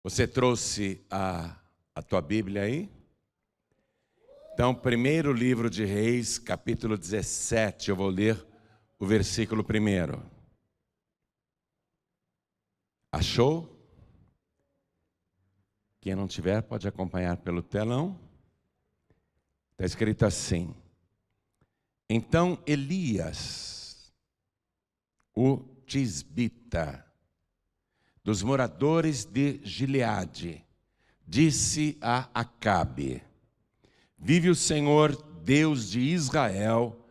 Você trouxe a tua Bíblia aí? Então, primeiro livro de Reis, capítulo 17, eu vou ler o versículo 1. Achou? Quem não tiver pode acompanhar pelo telão. Está escrito assim: Então Elias, o tisbita, dos moradores de Gileade, disse a Acabe: Vive o Senhor, Deus de Israel,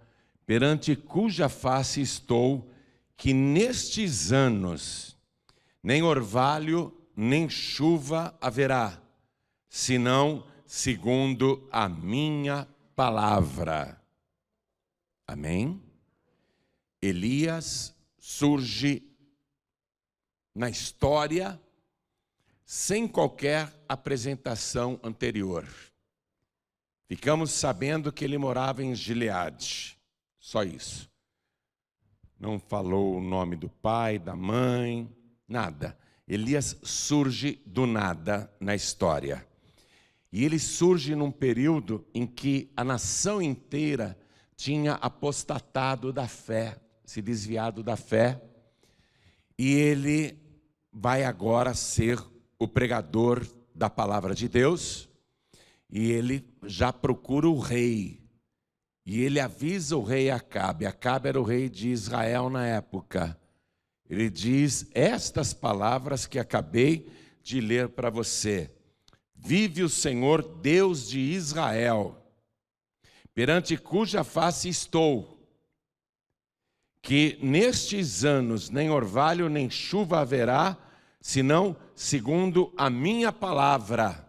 perante cuja face estou, que nestes anos nem orvalho nem chuva haverá, senão segundo a minha palavra. Amém? Elias surge na história sem qualquer apresentação anterior. Ficamos sabendo que ele morava em Gileade, só isso. Não falou o nome do pai, da mãe, nada. Elias surge do nada na história. E ele surge num período em que a nação inteira tinha apostatado da fé, se desviado da fé. E ele vai agora ser o pregador da palavra de Deus. E ele já procura o rei. E ele avisa o rei Acabe. Acabe era o rei de Israel na época. Ele diz estas palavras que acabei de ler para você. Vive o Senhor, Deus de Israel, perante cuja face estou, que nestes anos nem orvalho nem chuva haverá, senão segundo a minha palavra.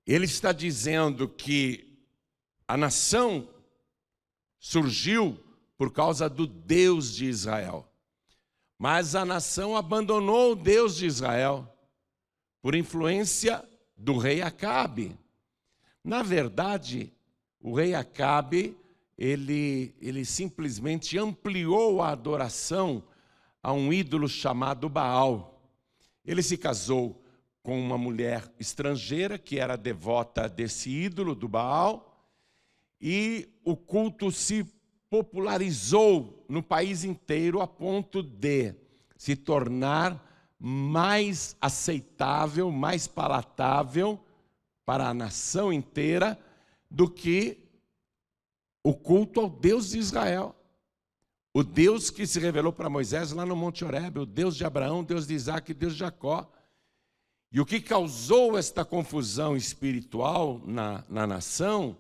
Ele está dizendo que a nação surgiu por causa do Deus de Israel. Mas a nação abandonou o Deus de Israel por influência do rei Acabe. Na verdade, o rei Acabe, ele simplesmente ampliou a adoração a um ídolo chamado Baal. Ele se casou com uma mulher estrangeira que era devota desse ídolo do Baal, e o culto se popularizou no país inteiro a ponto de se tornar mais aceitável, mais palatável para a nação inteira do que o culto ao Deus de Israel. O Deus que se revelou para Moisés lá no Monte Horebe, o Deus de Abraão, Deus de Isaac e Deus de Jacó. E o que causou esta confusão espiritual na nação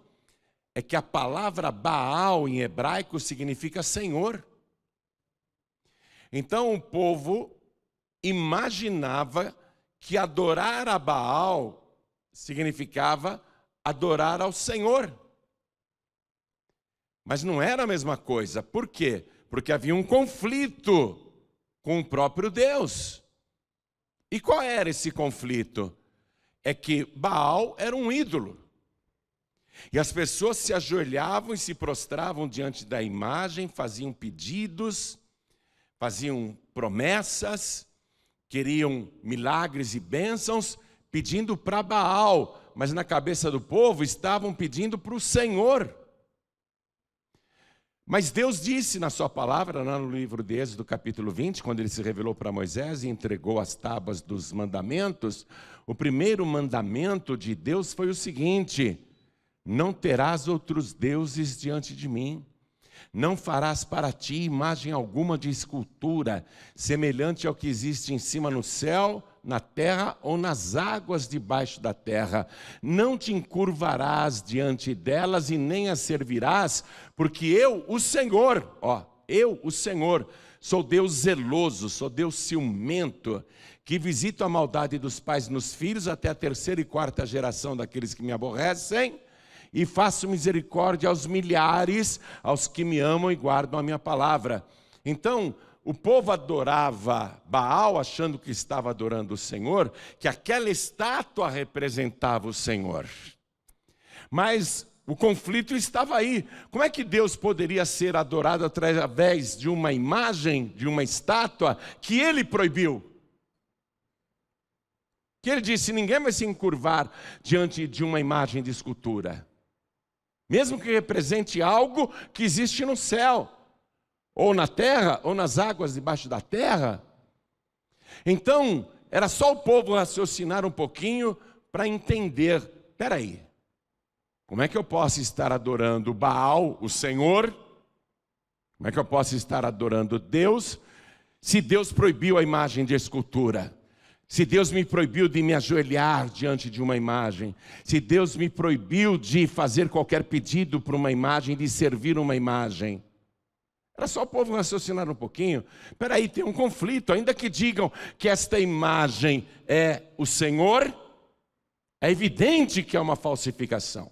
é que a palavra Baal em hebraico significa Senhor. Então o povo imaginava que adorar a Baal significava adorar ao Senhor. Mas não era a mesma coisa. Por quê? Porque havia um conflito com o próprio Deus. E qual era esse conflito? É que Baal era um ídolo. E as pessoas se ajoelhavam e se prostravam diante da imagem, faziam pedidos, faziam promessas, queriam milagres e bênçãos, pedindo para Baal, mas na cabeça do povo estavam pedindo para o Senhor. Mas Deus disse na sua palavra, lá no livro de Êxodo, capítulo 20, quando ele se revelou para Moisés e entregou as tábuas dos mandamentos, o primeiro mandamento de Deus foi o seguinte: não terás outros deuses diante de mim. Não farás para ti imagem alguma de escultura, semelhante ao que existe em cima no céu, na terra ou nas águas debaixo da terra. Não te encurvarás diante delas e nem as servirás, porque eu, o Senhor, eu, o Senhor, sou Deus zeloso, sou Deus ciumento, que visito a maldade dos pais nos filhos até a 3ª e 4ª geração daqueles que me aborrecem, e faço misericórdia aos milhares, aos que me amam e guardam a minha palavra. Então, o povo adorava Baal, achando que estava adorando o Senhor, que aquela estátua representava o Senhor. Mas o conflito estava aí. Como é que Deus poderia ser adorado através de uma imagem, de uma estátua, que ele proibiu? Que ele disse: ninguém vai se encurvar diante de uma imagem de escultura, mesmo que represente algo que existe no céu, ou na terra, ou nas águas debaixo da terra. Então, era só o povo raciocinar um pouquinho para entender: espera aí, como é que eu posso estar adorando Baal, o Senhor? Como é que eu posso estar adorando Deus, se Deus proibiu a imagem de escultura? Se Deus me proibiu de me ajoelhar diante de uma imagem, se Deus me proibiu de fazer qualquer pedido para uma imagem, de servir uma imagem. Era só o povo raciocinar um pouquinho. Espera aí, tem um conflito. Ainda que digam que esta imagem é o Senhor, é evidente que é uma falsificação.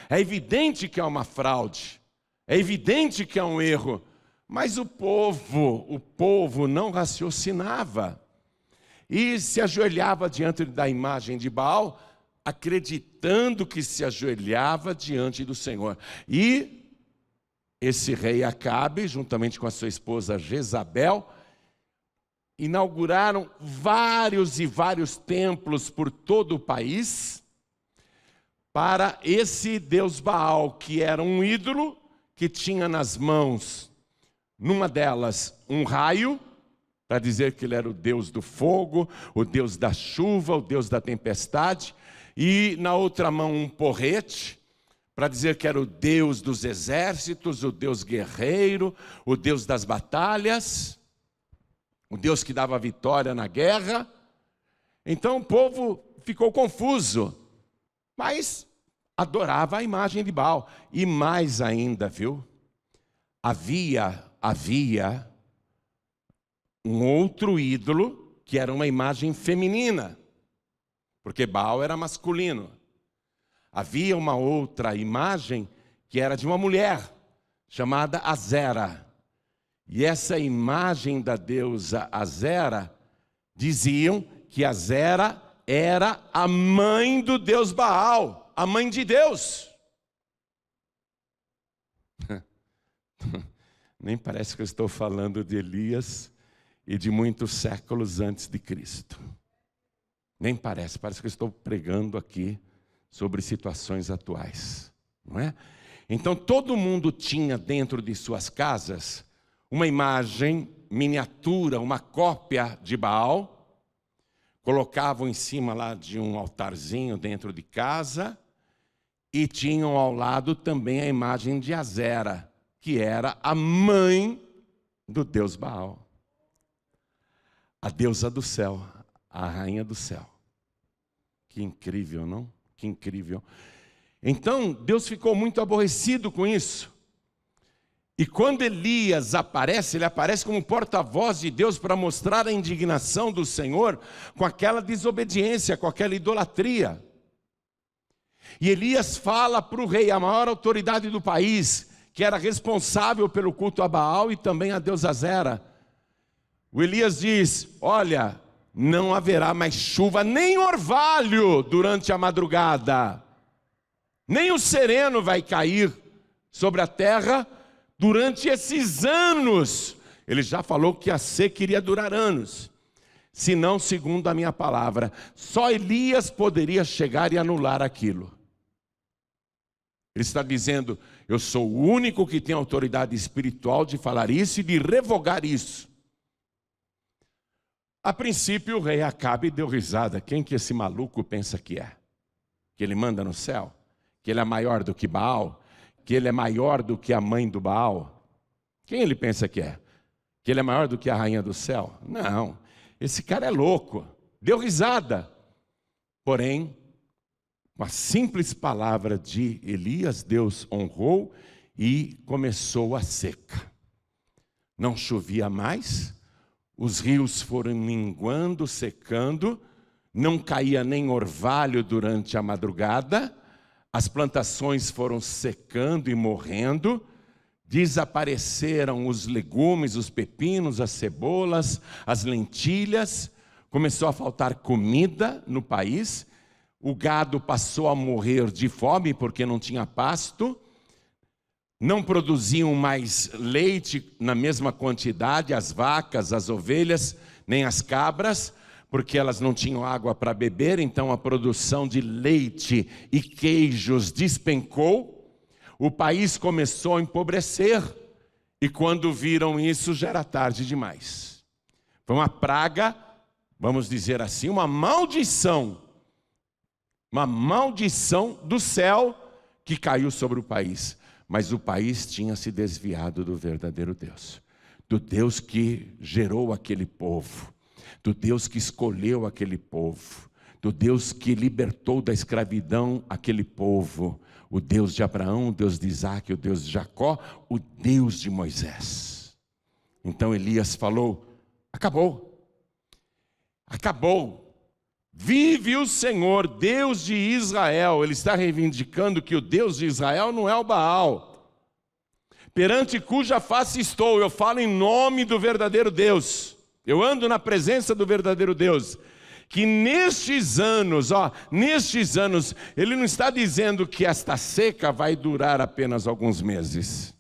É evidente que é uma fraude. É evidente que é um erro. Mas o povo não raciocinava. E se ajoelhava diante da imagem de Baal, acreditando que se ajoelhava diante do Senhor. E esse rei Acabe, juntamente com a sua esposa Jezabel, inauguraram vários e vários templos por todo o país para esse deus Baal, que era um ídolo que tinha nas mãos, numa delas, um raio, para dizer que ele era o Deus do fogo, o Deus da chuva, o Deus da tempestade, e na outra mão um porrete, para dizer que era o Deus dos exércitos, o Deus guerreiro, o Deus das batalhas, o Deus que dava vitória na guerra. Então o povo ficou confuso, mas adorava a imagem de Baal. E mais ainda, viu? Havia um outro ídolo que era uma imagem feminina, porque Baal era masculino. Havia uma outra imagem que era de uma mulher, chamada Azera. E essa imagem da deusa Azera, diziam que Azera era a mãe do deus Baal, a mãe de Deus. Nem parece que eu estou falando de Elias e de muitos séculos antes de Cristo. Nem parece que eu estou pregando aqui sobre situações atuais, não é? Então todo mundo tinha dentro de suas casas uma imagem miniatura, uma cópia de Baal, colocavam em cima lá de um altarzinho dentro de casa e tinham ao lado também a imagem de Azera, que era a mãe do deus Baal. A deusa do céu, a rainha do céu. Que incrível, não? Que incrível. Então, Deus ficou muito aborrecido com isso. E quando Elias aparece, ele aparece como porta-voz de Deus para mostrar a indignação do Senhor com aquela desobediência, com aquela idolatria. E Elias fala para o rei, a maior autoridade do país, que era responsável pelo culto a Baal e também a deusa Azera. O Elias diz: olha, não haverá mais chuva, nem orvalho durante a madrugada, nem o sereno vai cair sobre a terra durante esses anos. Ele já falou que a seca iria durar anos, se não segundo a minha palavra. Só Elias poderia chegar e anular aquilo. Ele está dizendo: eu sou o único que tem autoridade espiritual de falar isso e de revogar isso. A princípio o rei Acabe deu risada. Quem que esse maluco pensa que é? Que ele manda no céu? Que ele é maior do que Baal? Que ele é maior do que a mãe do Baal? Quem ele pensa que é? Que ele é maior do que a rainha do céu? Não, esse cara é louco. Deu risada. Porém, com a simples palavra de Elias, Deus honrou e começou a seca. Não chovia mais, os rios foram minguando, secando, não caía nem orvalho durante a madrugada, as plantações foram secando e morrendo, desapareceram os legumes, os pepinos, as cebolas, as lentilhas, começou a faltar comida no país, o gado passou a morrer de fome porque não tinha pasto, não produziam mais leite na mesma quantidade, as vacas, as ovelhas, nem as cabras, porque elas não tinham água para beber, então a produção de leite e queijos despencou, o país começou a empobrecer, e quando viram isso já era tarde demais. Foi uma praga, vamos dizer assim, uma maldição do céu que caiu sobre o país. Mas o país tinha se desviado do verdadeiro Deus, do Deus que gerou aquele povo, do Deus que escolheu aquele povo, do Deus que libertou da escravidão aquele povo, o Deus de Abraão, o Deus de Isaac, o Deus de Jacó, o Deus de Moisés. Então Elias falou: acabou, vive o Senhor, Deus de Israel. Ele está reivindicando que o Deus de Israel não é o Baal, perante cuja face estou. Eu falo em nome do verdadeiro Deus, eu ando na presença do verdadeiro Deus, que nestes anos, ele não está dizendo que esta seca vai durar apenas alguns meses,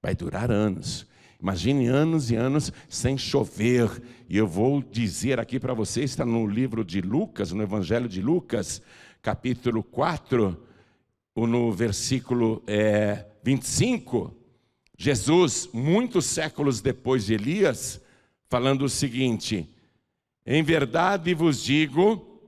vai durar anos. Imagine anos e anos sem chover. E eu vou dizer aqui para você, está no livro de Lucas, no Evangelho de Lucas, capítulo 4, no versículo 25, Jesus, muitos séculos depois de Elias, falando o seguinte: em verdade vos digo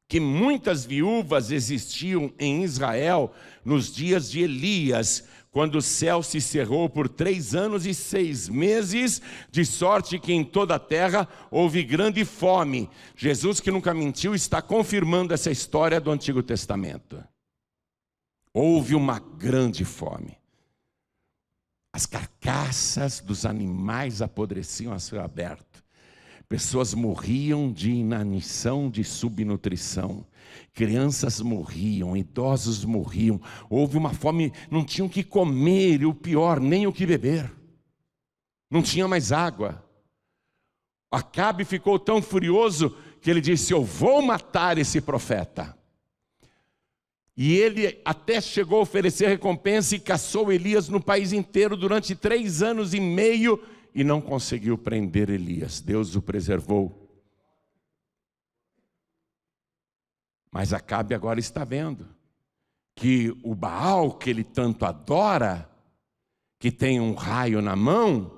que muitas viúvas existiam em Israel nos dias de Elias, quando o céu se cerrou por 3 anos e 6 meses, de sorte que em toda a terra houve grande fome. Jesus, que nunca mentiu, está confirmando essa história do Antigo Testamento. Houve uma grande fome. As carcaças dos animais apodreciam a céu aberto. Pessoas morriam de inanição, de subnutrição. Crianças morriam, idosos morriam. Houve uma fome, não tinham o que comer, e o pior, nem o que beber. Não tinha mais água. Acabe ficou tão furioso que ele disse: eu vou matar esse profeta. E ele até chegou a oferecer recompensa e caçou Elias no país inteiro durante 3 anos e meio, e não conseguiu prender Elias. Deus o preservou. Mas Acabe agora está vendo que o Baal, que ele tanto adora, que tem um raio na mão,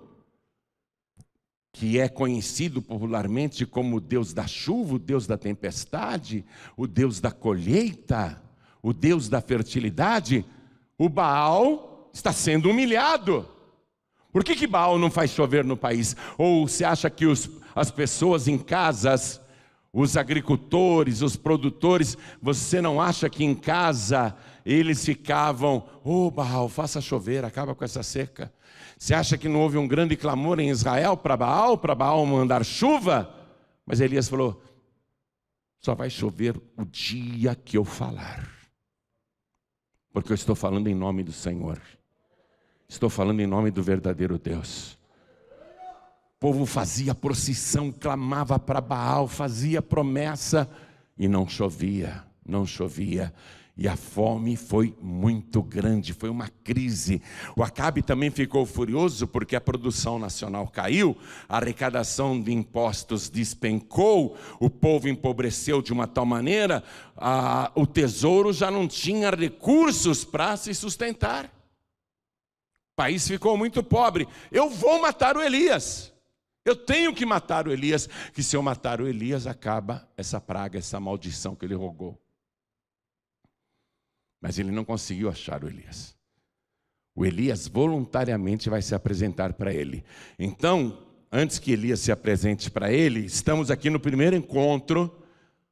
que é conhecido popularmente como o Deus da chuva, o Deus da tempestade, o Deus da colheita, o Deus da fertilidade, o Baal está sendo humilhado. Por que Baal não faz chover no país? Ou você acha que as pessoas em casas, os agricultores, os produtores, você não acha que em casa eles ficavam: Baal, faça chover, acaba com essa seca? Você acha que não houve um grande clamor em Israel para Baal mandar chuva? Mas Elias falou: só vai chover o dia que eu falar, porque eu estou falando em nome do Senhor. Estou falando em nome do verdadeiro Deus. O povo fazia procissão, clamava para Baal, fazia promessa, e não chovia. E a fome foi muito grande, foi uma crise. O Acabe também ficou furioso porque a produção nacional caiu, a arrecadação de impostos despencou, o povo empobreceu de uma tal maneira, o tesouro já não tinha recursos para se sustentar. O país ficou muito pobre. Eu vou matar o Elias. Eu tenho que matar o Elias, que se eu matar o Elias, acaba essa praga, essa maldição que ele rogou. Mas ele não conseguiu achar o Elias. O Elias voluntariamente vai se apresentar para ele. Então, antes que Elias se apresente para ele, estamos aqui no primeiro encontro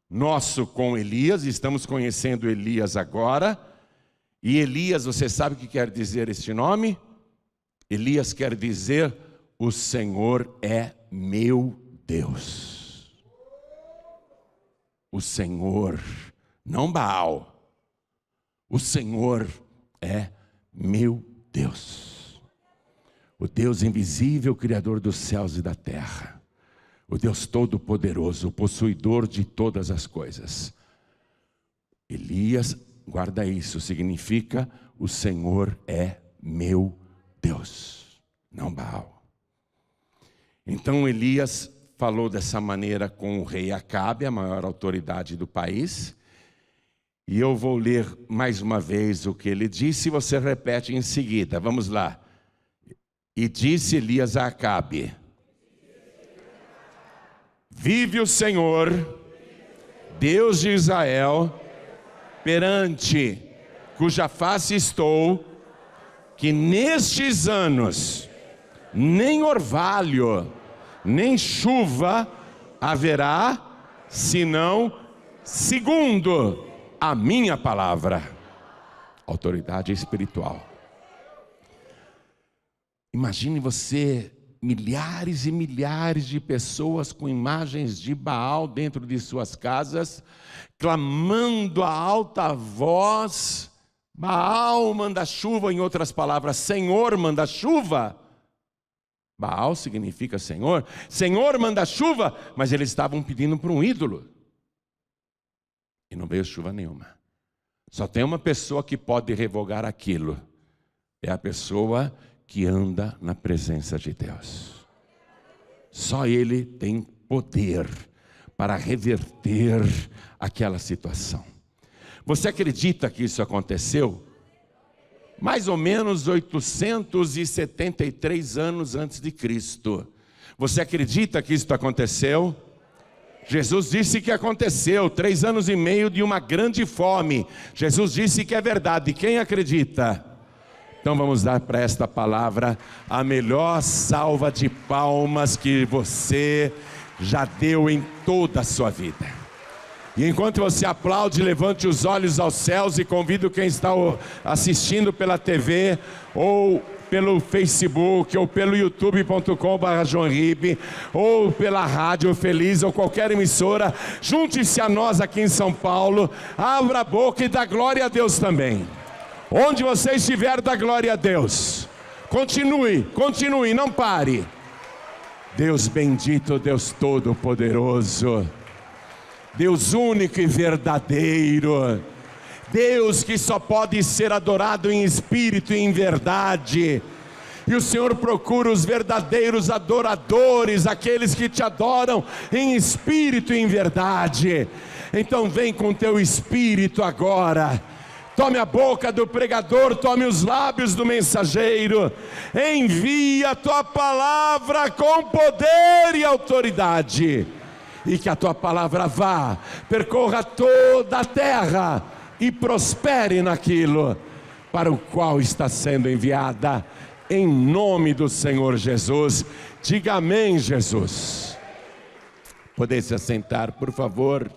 nosso com Elias, estamos conhecendo Elias agora. E Elias, você sabe o que quer dizer este nome? Elias quer dizer: o Senhor é meu Deus. O Senhor, não Baal. O Senhor é meu Deus. O Deus invisível, Criador dos céus e da terra. O Deus todo-poderoso, o possuidor de todas as coisas. Elias, guarda isso, significa: o Senhor é meu Deus, não Baal. Então Elias falou dessa maneira com o rei Acabe, a maior autoridade do país. E eu vou ler mais uma vez o que ele disse e você repete em seguida. Vamos lá. E disse Elias a Acabe: vive o Senhor, Deus de Israel, perante cuja face estou, que nestes anos nem orvalho, nem chuva haverá, senão segundo a minha palavra. Autoridade espiritual. Imagine você, milhares e milhares de pessoas com imagens de Baal dentro de suas casas, clamando a alta voz: Baal manda chuva, em outras palavras, Senhor manda chuva. Baal significa Senhor, Senhor manda chuva, mas eles estavam pedindo para um ídolo. E não veio chuva nenhuma. Só tem uma pessoa que pode revogar aquilo. É a pessoa que anda na presença de Deus. Só Ele tem poder para reverter aquela situação. Você acredita que isso aconteceu? Mais ou menos 873 anos antes de Cristo. Você acredita que isso aconteceu? Jesus disse que aconteceu, 3 anos e meio de uma grande fome. Jesus disse que é verdade. Quem acredita? Então vamos dar para esta palavra a melhor salva de palmas que você já deu em toda a sua vida. E enquanto você aplaude, levante os olhos aos céus e convido quem está assistindo pela TV ou pelo Facebook, ou pelo youtube.com/joãoribe, ou pela Rádio Feliz, ou qualquer emissora, junte-se a nós aqui em São Paulo, abra a boca e dá glória a Deus também. Onde você estiver, dá glória a Deus. Continue, continue, não pare. Deus bendito, Deus todo-poderoso, Deus único e verdadeiro, Deus que só pode ser adorado em espírito e em verdade. E o Senhor procura os verdadeiros adoradores, aqueles que te adoram em espírito e em verdade. Então vem com teu espírito agora. Tome a boca do pregador, tome os lábios do mensageiro. Envia a tua palavra com poder e autoridade. E que a tua palavra vá, percorra toda a terra e prospere naquilo para o qual está sendo enviada, em nome do Senhor Jesus. Diga amém, Jesus. Podem se assentar, por favor.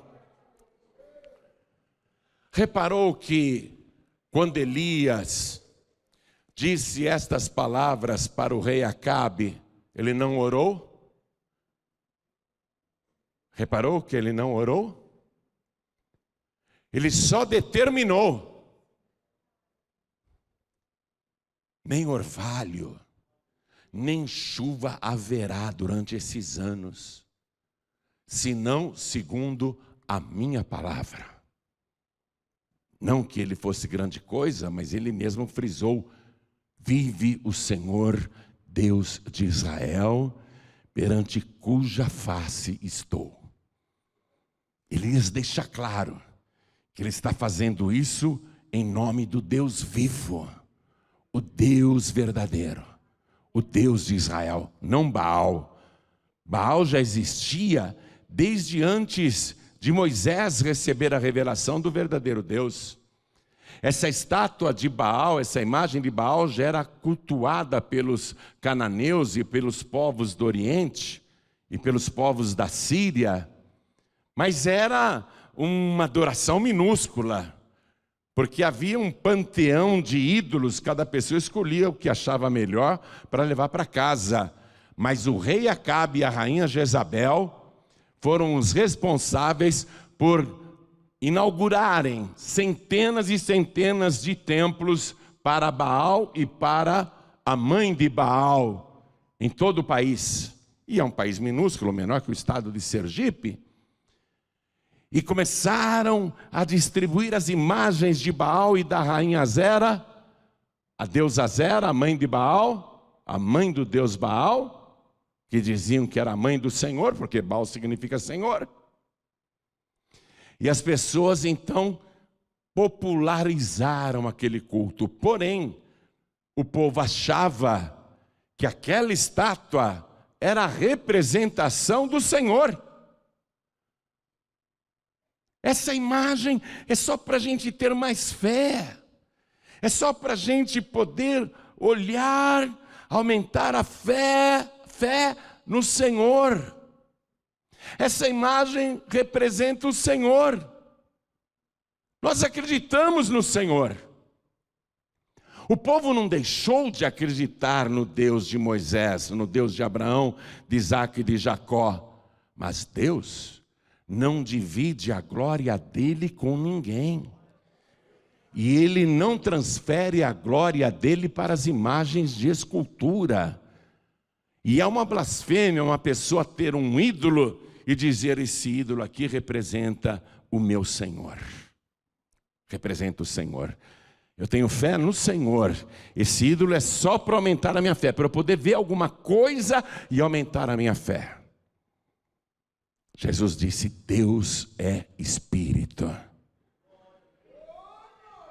Reparou que quando Elias disse estas palavras para o rei Acabe, ele não orou? Reparou que ele não orou? Ele só determinou: nem orvalho, nem chuva haverá durante esses anos, senão segundo a minha palavra. Não que ele fosse grande coisa, mas ele mesmo frisou: vive o Senhor, Deus de Israel, perante cuja face estou. Elias deixa claro que ele está fazendo isso em nome do Deus vivo, o Deus verdadeiro, o Deus de Israel, não Baal. Baal já existia desde antes de Moisés receber a revelação do verdadeiro Deus. Essa estátua de Baal, essa imagem de Baal já era cultuada pelos cananeus e pelos povos do Oriente e pelos povos da Síria, mas era uma adoração minúscula, porque havia um panteão de ídolos, cada pessoa escolhia o que achava melhor para levar para casa. Mas o rei Acabe e a rainha Jezabel foram os responsáveis por inaugurarem centenas e centenas de templos para Baal e para a mãe de Baal em todo o país. E é um país minúsculo, menor que o estado de Sergipe. E começaram a distribuir as imagens de Baal e da rainha Azera, a deusa Azera, a mãe de Baal, a mãe do deus Baal. que diziam que era a mãe do Senhor, porque Baal significa Senhor. E as pessoas então popularizaram aquele culto. Porém, o povo achava que aquela estátua era a representação do Senhor. Essa imagem é só para a gente ter mais fé. É só para a gente poder olhar, aumentar a fé no Senhor. Essa imagem representa o Senhor. Nós acreditamos no Senhor. O povo não deixou de acreditar no Deus de Moisés, no Deus de Abraão, de Isaque e de Jacó. Mas Deus não divide a glória dele com ninguém. E Ele não transfere a glória dele para as imagens de escultura. E é uma blasfêmia uma pessoa ter um ídolo e dizer: esse ídolo aqui representa o meu Senhor. Representa o Senhor. Eu tenho fé no Senhor. Esse ídolo é só para aumentar a minha fé, para eu poder ver alguma coisa e aumentar a minha fé. Jesus disse: Deus é Espírito.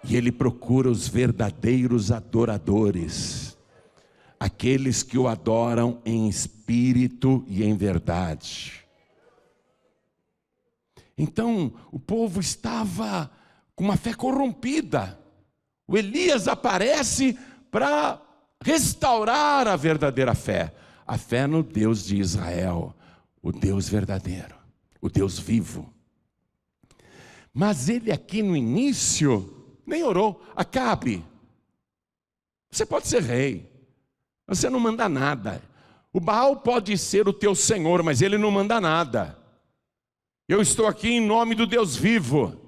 E Ele procura os verdadeiros adoradores, aqueles que o adoram em espírito e em verdade. Então, o povo estava com uma fé corrompida. O Elias aparece para restaurar a verdadeira fé. A fé no Deus de Israel, o Deus verdadeiro, o Deus vivo. Mas ele aqui no início nem orou. Acabe, você pode ser rei, você não manda nada. O Baal pode ser o teu senhor, mas ele não manda nada. Eu estou aqui em nome do Deus vivo,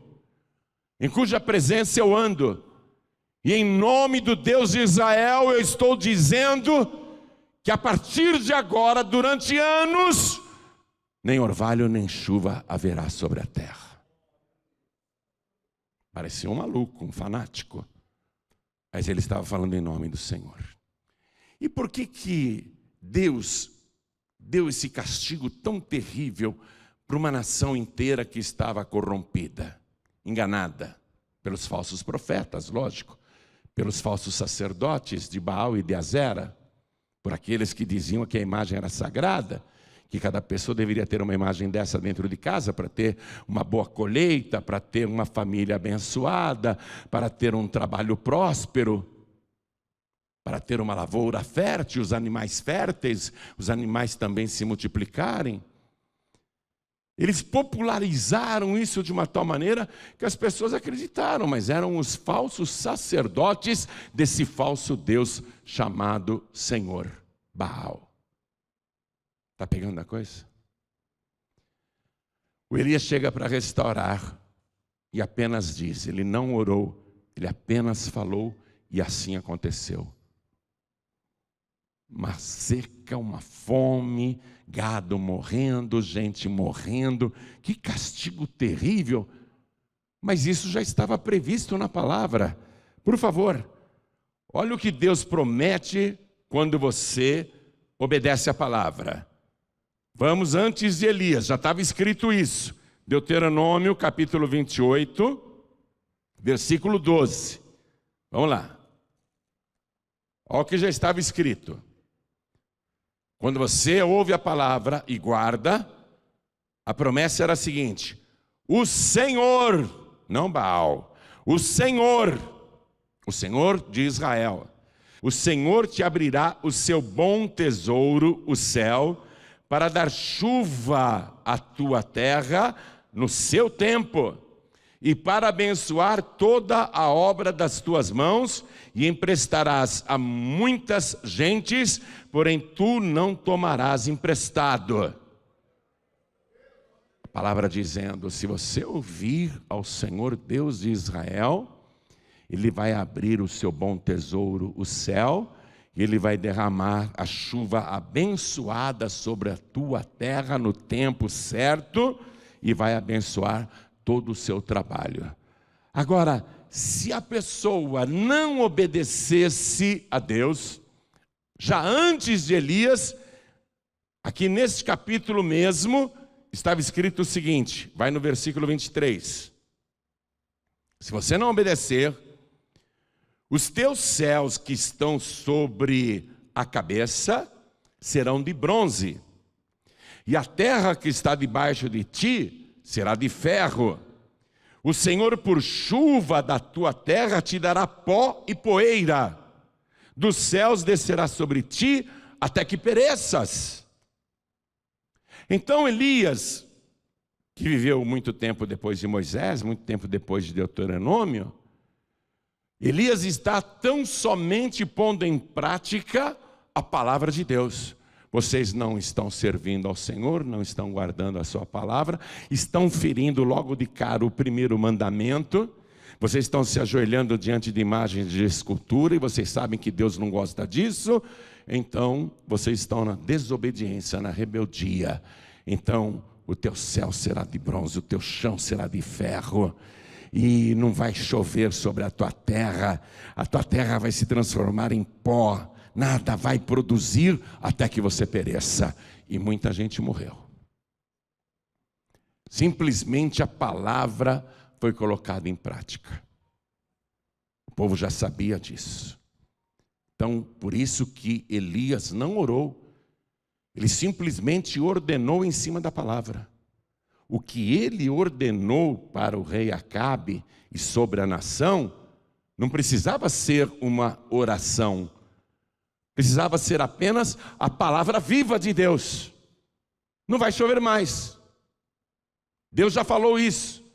em cuja presença eu ando. E em nome do Deus de Israel eu estou dizendo que a partir de agora, durante anos, nem orvalho nem chuva haverá sobre a terra. Parecia um maluco, um fanático. Mas ele estava falando em nome do Senhor. E por que Deus deu esse castigo tão terrível para uma nação inteira que estava corrompida, enganada pelos falsos profetas, lógico, pelos falsos sacerdotes de Baal e de Azera, por aqueles que diziam que a imagem era sagrada, que cada pessoa deveria ter uma imagem dessa dentro de casa para ter uma boa colheita, para ter uma família abençoada, para ter um trabalho próspero, para ter uma lavoura fértil, os animais férteis, os animais também se multiplicarem. Eles popularizaram isso de uma tal maneira que as pessoas acreditaram, mas eram os falsos sacerdotes desse falso Deus chamado Senhor Baal. Está pegando a coisa? O Elias chega para restaurar e apenas diz, ele não orou, ele apenas falou e assim aconteceu. Uma seca, uma fome, gado morrendo, gente morrendo, que castigo terrível. Mas isso já estava previsto na palavra. Por favor, olha o que Deus promete quando você obedece a palavra. Vamos antes de Elias, já estava escrito isso. Deuteronômio capítulo 28, versículo 12. Vamos lá. Olha o que já estava escrito. Quando você ouve a palavra e guarda, a promessa era a seguinte: o Senhor, não Baal, o Senhor de Israel, o Senhor te abrirá o seu bom tesouro, o céu, para dar chuva à tua terra no seu tempo, e para abençoar toda a obra das tuas mãos, e emprestarás a muitas gentes, porém tu não tomarás emprestado. A palavra dizendo, se você ouvir ao Senhor Deus de Israel, Ele vai abrir o seu bom tesouro, o céu, e Ele vai derramar a chuva abençoada sobre a tua terra no tempo certo, e vai abençoar todo o seu trabalho. Agora, se a pessoa não obedecesse a Deus, já antes de Elias, Aqui neste capítulo mesmo, estava escrito o seguinte, vai no versículo 23. Se você não obedecer, os teus céus que estão sobre a cabeça serão de bronze, e a terra que está debaixo de ti será de ferro. O Senhor por chuva da tua terra te dará pó e poeira, dos céus descerá sobre ti até que pereças. Então Elias, que viveu muito tempo depois de Moisés, muito tempo depois de Deuteronômio, Elias está tão somente pondo em prática a palavra de Deus. Vocês não estão servindo ao Senhor, não estão guardando a sua palavra, estão ferindo logo de cara o primeiro mandamento, vocês estão se ajoelhando diante de imagens de escultura e vocês sabem que Deus não gosta disso, então vocês estão na desobediência, na rebeldia. Então o teu céu será de bronze, o teu chão será de ferro, e não vai chover sobre a tua terra vai se transformar em pó, nada vai produzir até que você pereça. E muita gente morreu. Simplesmente a palavra foi colocada em prática. O povo já sabia disso. Então, por isso que Elias não orou, ele simplesmente ordenou em cima da palavra. O que ele ordenou para o rei Acabe e sobre a nação, não precisava ser uma oração, precisava ser apenas a palavra viva de Deus. Não vai chover mais. Deus já falou isso.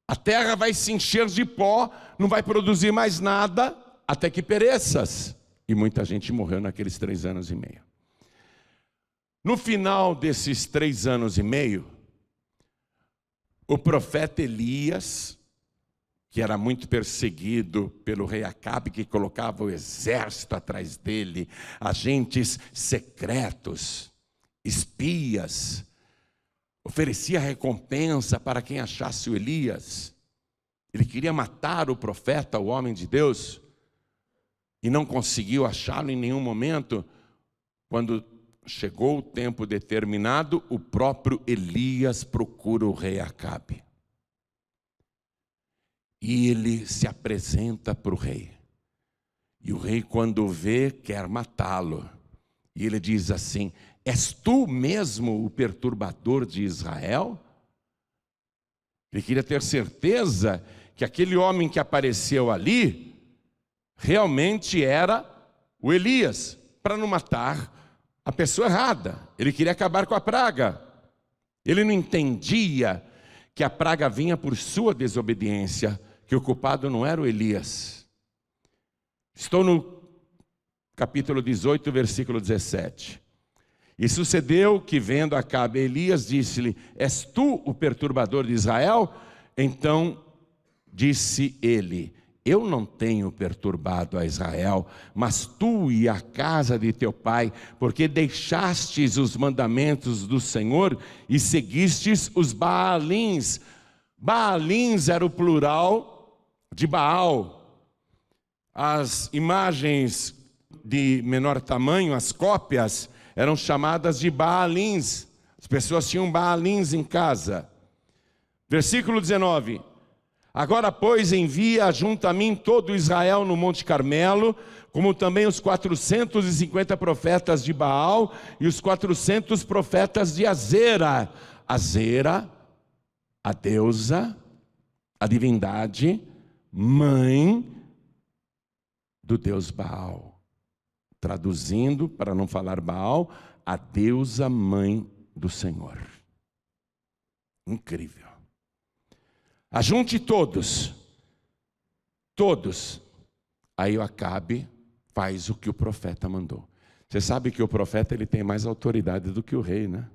A terra vai se encher de pó, não vai produzir mais nada, até que pereças. E muita gente morreu naqueles 3 anos e meio. No final desses 3 anos e meio, o profeta Elias, que era muito perseguido pelo rei Acabe, que colocava o exército atrás dele, agentes secretos, espias, oferecia recompensa para quem achasse o Elias. Ele queria matar o profeta, o homem de Deus, e não conseguiu achá-lo em nenhum momento. Quando chegou o tempo determinado, o próprio Elias procura o rei Acabe. E ele se apresenta para o rei. E o rei, quando o vê, quer matá-lo. E ele diz assim: és tu mesmo o perturbador de Israel? Ele queria ter certeza que aquele homem que apareceu ali realmente era o Elias, para não matar a pessoa errada. Ele queria acabar com a praga. Ele não entendia que a praga vinha por sua desobediência, que o culpado não era o Elias. Estou no capítulo 18, versículo 17. E sucedeu que, vendo Acabe, Elias disse-lhe: és tu o perturbador de Israel? Então disse ele: eu não tenho perturbado a Israel, mas tu e a casa de teu pai, porque deixastes os mandamentos do Senhor e seguistes os Baalins. Baalins era o plural de Baal. As imagens de menor tamanho, as cópias, eram chamadas de Baalins. As pessoas tinham Baalins em casa. Versículo 19. Agora, pois, envia junto a mim todo Israel no Monte Carmelo, como também os 450 profetas de Baal e os 400 profetas de Azera. Azera, a deusa, a divindade, mãe do deus Baal. Traduzindo, para não falar Baal, a deusa mãe do Senhor. Incrível. Ajunte todos. Aí o Acabe faz o que o profeta mandou. Você sabe que o profeta ele tem mais autoridade do que o rei, né?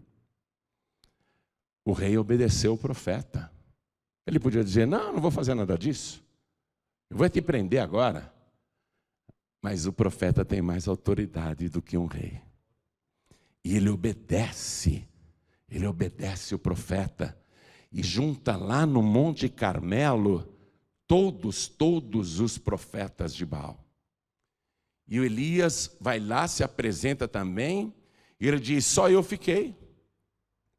O rei obedeceu o profeta. Ele podia dizer: não vou fazer nada disso, eu vou te prender agora. Mas o profeta tem mais autoridade do que um rei. E ele obedece o profeta. E junta lá no Monte Carmelo todos os profetas de Baal. E o Elias vai lá, se apresenta também, E ele diz: só eu fiquei.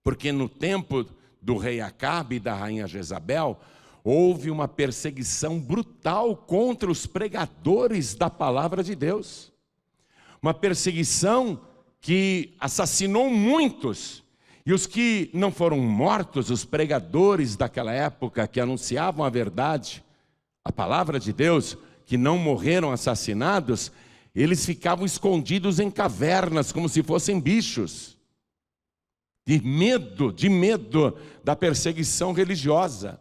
Porque no tempo do rei Acabe e da rainha Jezabel, houve uma perseguição brutal contra os pregadores da palavra de Deus. Uma perseguição que assassinou muitos. E os que não foram mortos, os pregadores daquela época que anunciavam a verdade, a palavra de Deus, que não morreram assassinados, eles ficavam escondidos em cavernas, como se fossem bichos. De medo da perseguição religiosa.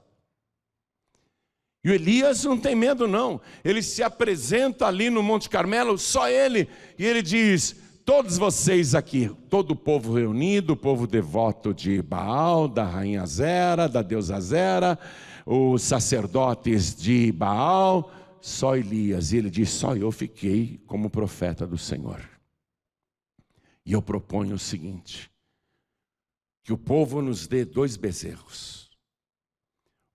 E o Elias não tem medo não, ele se apresenta ali no Monte Carmelo, só ele, e ele diz: todos vocês aqui, todo o povo reunido, o povo devoto de Baal, da rainha Zera, da deusa Zera, os sacerdotes de Baal, só Elias, e ele diz: só eu fiquei como profeta do Senhor. E eu proponho o seguinte: que o povo nos dê 2 bezerros,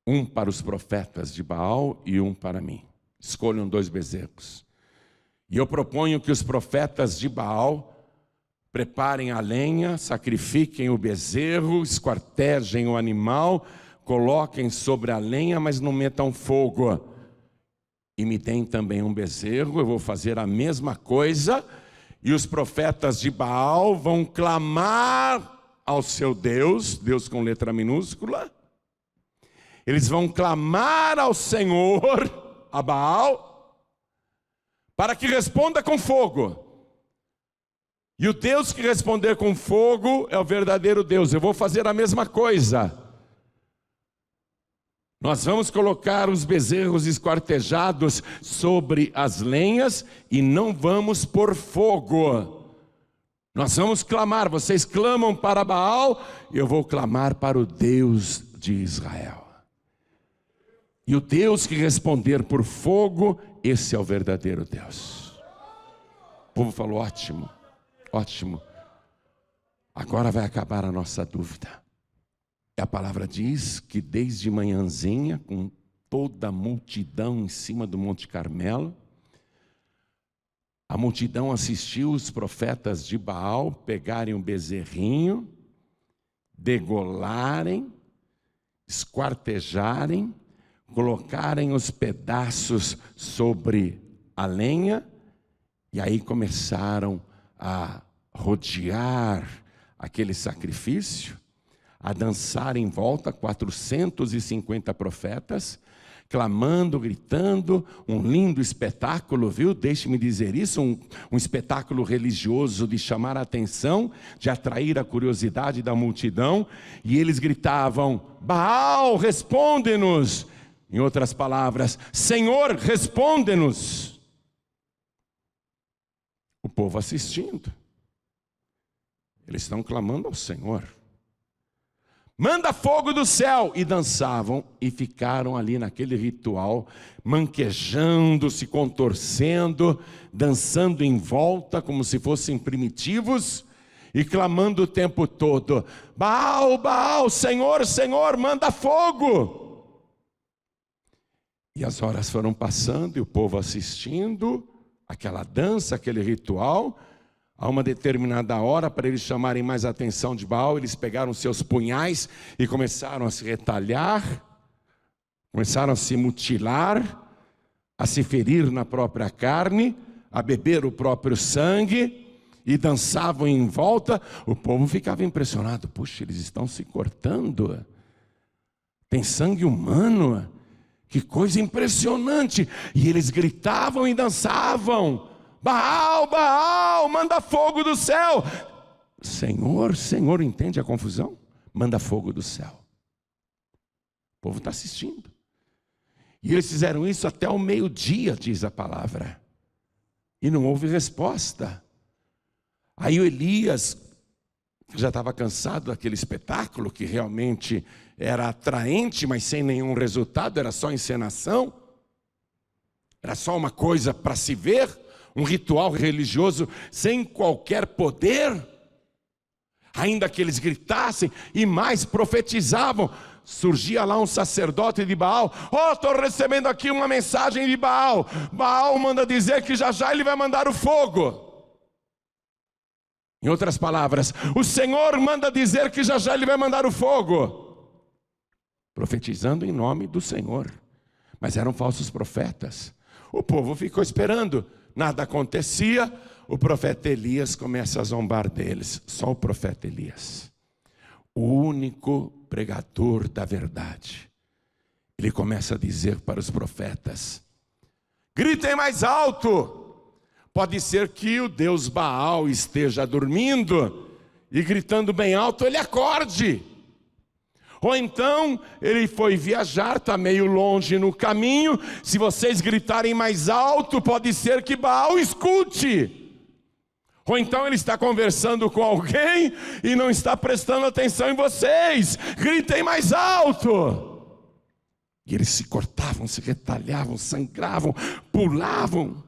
um para os profetas de Baal e um para mim. Escolham 2 bezerros. E eu proponho que os profetas de Baal preparem a lenha, sacrifiquem o bezerro, esquartejem o animal, coloquem sobre a lenha, mas não metam fogo. E me deem também um bezerro, eu vou fazer a mesma coisa, e os profetas de Baal vão clamar ao seu Deus, Deus com letra minúscula, eles vão clamar ao Senhor, a Baal, para que responda com fogo. E o Deus que responder com fogo é o verdadeiro Deus. Eu vou fazer a mesma coisa. Nós vamos colocar os bezerros esquartejados sobre as lenhas e não vamos pôr fogo. Nós vamos clamar, vocês clamam para Baal, eu vou clamar para o Deus de Israel. E o Deus que responder por fogo, esse é o verdadeiro Deus. O povo falou: ótimo, ótimo. Agora vai acabar a nossa dúvida. E a palavra diz que desde manhãzinha, com toda a multidão em cima do Monte Carmelo, a multidão assistiu os profetas de Baal pegarem um bezerrinho, degolarem, esquartejarem, colocarem os pedaços sobre a lenha, e aí começaram a rodear aquele sacrifício, a dançar em volta 450 profetas, clamando, gritando, um lindo espetáculo, viu? Deixe-me dizer isso, um espetáculo religioso de chamar a atenção, de atrair a curiosidade da multidão, e eles gritavam: Baal, responde-nos! Em outras palavras, Senhor, responde-nos! O povo assistindo, eles estão clamando ao Senhor. Manda fogo do céu! E dançavam e ficaram ali naquele ritual, manquejando, se contorcendo, dançando em volta como se fossem primitivos e clamando o tempo todo: Baal, Baal, Senhor, Senhor, manda fogo! E as horas foram passando e o povo assistindo aquela dança, aquele ritual. A uma determinada hora, para eles chamarem mais a atenção de Baal, eles pegaram seus punhais e começaram a se retalhar, começaram a se mutilar, a se ferir na própria carne, a beber o próprio sangue, e dançavam em volta. O povo ficava impressionado: puxa, eles estão se cortando, tem sangue humano, que coisa impressionante. E eles gritavam e dançavam: Baal, Baal, manda fogo do céu! Senhor, Senhor, entende a confusão? Manda fogo do céu. O povo está assistindo. E eles fizeram isso até o meio-dia, diz a palavra. E não houve resposta. Aí o Elias, que já estava cansado daquele espetáculo, que realmente era atraente, mas sem nenhum resultado, era só encenação, era só uma coisa para se ver, um ritual religioso sem qualquer poder, ainda que eles gritassem e mais profetizavam. Surgia lá um sacerdote de Baal: estou recebendo aqui uma mensagem de Baal. Baal manda dizer que já já ele vai mandar o fogo. Em outras palavras, o Senhor manda dizer que já já Ele vai mandar o fogo, profetizando em nome do Senhor. Mas eram falsos profetas. O povo ficou esperando, nada acontecia. O profeta Elias começa a zombar deles. Só o profeta Elias, o único pregador da verdade, ele começa a dizer para os profetas: gritem mais alto. Pode ser que o Deus Baal esteja dormindo e gritando bem alto ele acorde. Ou então ele foi viajar, está meio longe no caminho. Se vocês gritarem mais alto, pode ser que Baal escute. Ou então ele está conversando com alguém e não está prestando atenção em vocês. Gritem mais alto. E eles se cortavam, se retalhavam, sangravam, pulavam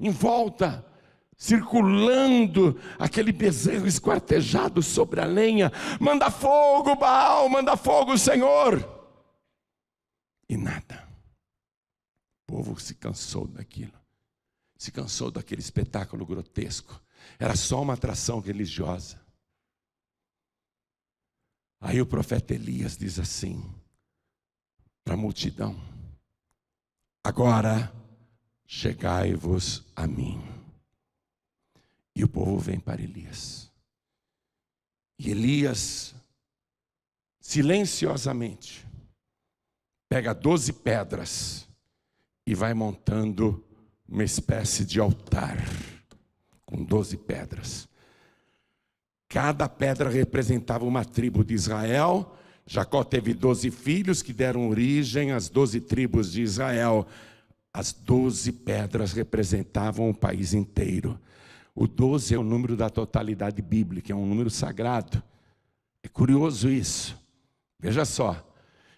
em volta, circulando aquele bezerro esquartejado sobre a lenha. Manda fogo, Baal, manda fogo, Senhor. E nada. O povo se cansou daquilo. Se cansou daquele espetáculo grotesco. Era só uma atração religiosa. Aí o profeta Elias diz assim para a multidão: agora chegai-vos a mim. E o povo vem para Elias. E Elias, silenciosamente, pega 12 pedras e vai montando uma espécie de altar com 12 pedras. Cada pedra representava uma tribo de Israel. Jacó teve 12 filhos que deram origem às 12 tribos de Israel. As 12 pedras representavam o país inteiro. O 12 é o número da totalidade bíblica, é um número sagrado. É curioso isso. Veja só,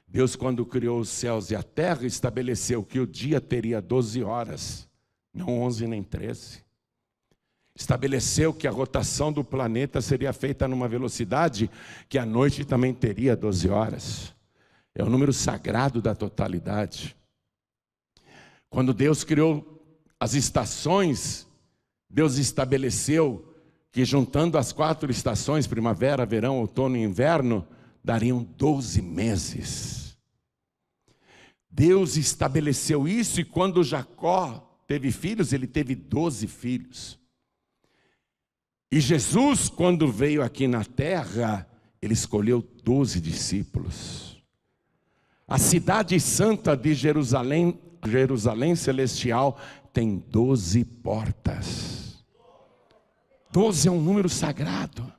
Deus, quando criou os céus e a terra, estabeleceu que o dia teria 12 horas, não 11 nem 13. Estabeleceu que a rotação do planeta seria feita numa velocidade que a noite também teria 12 horas. É o número sagrado da totalidade. Quando Deus criou as estações, Deus estabeleceu que juntando as 4 estações, primavera, verão, outono e inverno, dariam 12 meses. Deus estabeleceu isso, e quando Jacó teve filhos, ele teve 12 filhos. E Jesus, quando veio aqui na terra, ele escolheu 12 discípulos. A cidade santa de Jerusalém, Jerusalém celestial, tem 12 portas. 12 é um número sagrado.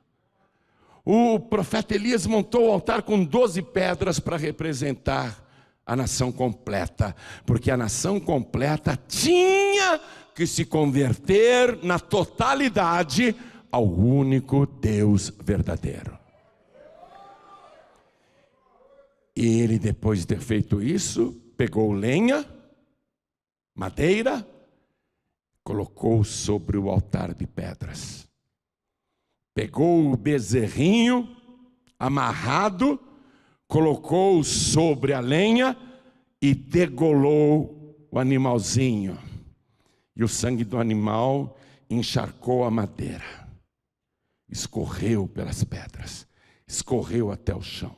O profeta Elias montou o altar com 12 pedras para representar a nação completa, porque a nação completa tinha que se converter na totalidade ao único Deus verdadeiro. E ele, depois de ter feito isso, pegou lenha, madeira, colocou sobre o altar de pedras. Pegou o bezerrinho amarrado, colocou sobre a lenha e degolou o animalzinho. E o sangue do animal encharcou a madeira, escorreu pelas pedras, escorreu até o chão.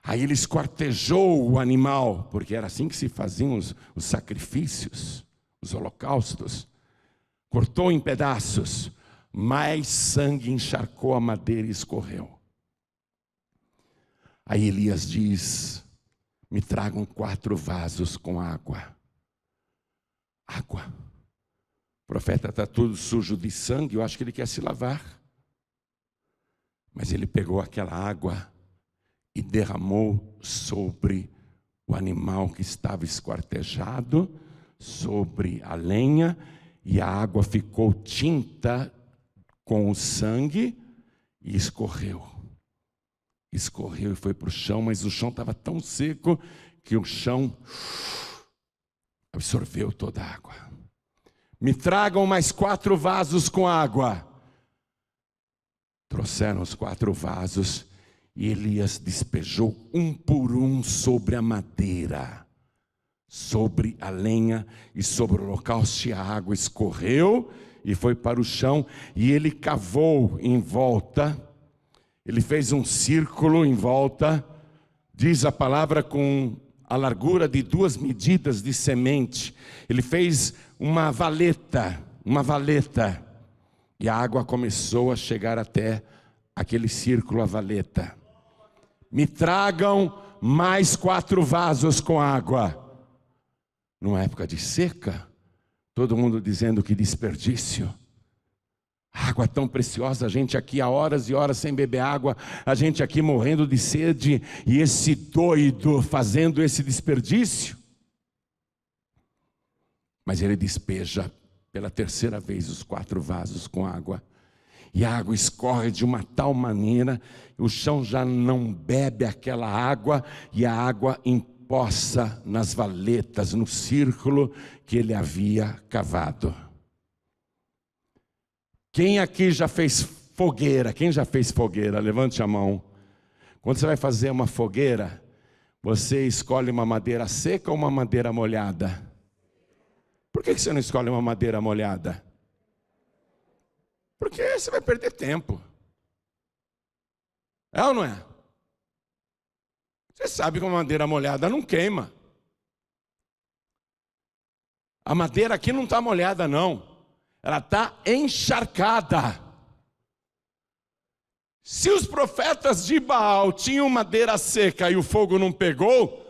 Aí ele esquartejou o animal, porque era assim que se faziam os sacrifícios, os holocaustos. Cortou em pedaços, mais sangue encharcou a madeira e escorreu. Aí Elias diz: me tragam 4 vasos com água. Água. O profeta está todo sujo de sangue, eu acho que ele quer se lavar. Mas ele pegou aquela água e derramou sobre o animal que estava esquartejado, sobre a lenha, e a água ficou tinta com o sangue e escorreu. Escorreu e foi para o chão, mas o chão estava tão seco que o chão absorveu toda a água. Me tragam mais 4 vasos com água. Trouxeram os 4 vasos e Elias despejou um por um sobre a madeira, sobre a lenha e sobre o holocausto, e a água escorreu e foi para o chão, e ele cavou em volta, ele fez um círculo em volta, diz a palavra, com a largura de 2 medidas de semente. Ele fez uma valeta, e a água começou a chegar até aquele círculo, a valeta. Me tragam mais 4 vasos com água. Numa época de seca, todo mundo dizendo que desperdício. Água tão preciosa, a gente aqui há horas e horas sem beber água, a gente aqui morrendo de sede, e esse doido fazendo esse desperdício. Mas ele despeja pela 3ª vez os 4 vasos com água, e a água escorre de uma tal maneira, o chão já não bebe aquela água, e a água empoça nas valetas, no círculo que ele havia cavado. Quem aqui já fez fogueira? Quem já fez fogueira? Levante a mão. Quando você vai fazer uma fogueira, você escolhe uma madeira seca ou uma madeira molhada? Por que você não escolhe uma madeira molhada? Porque você vai perder tempo. É ou não é? Você sabe que uma madeira molhada não queima. A madeira aqui não está molhada não. Ela está encharcada. Se os profetas de Baal tinham madeira seca e o fogo não pegou,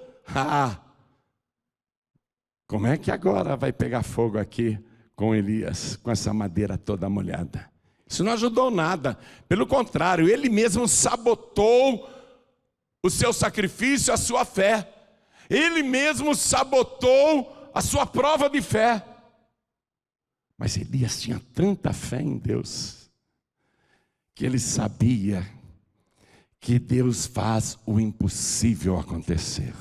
como é que agora vai pegar fogo aqui com Elias, com essa madeira toda molhada? Isso não ajudou nada. Pelo contrário, ele mesmo sabotou o seu sacrifício, a sua fé. Ele mesmo sabotou a sua prova de fé. Mas Elias tinha tanta fé em Deus, que ele sabia que Deus faz o impossível acontecer.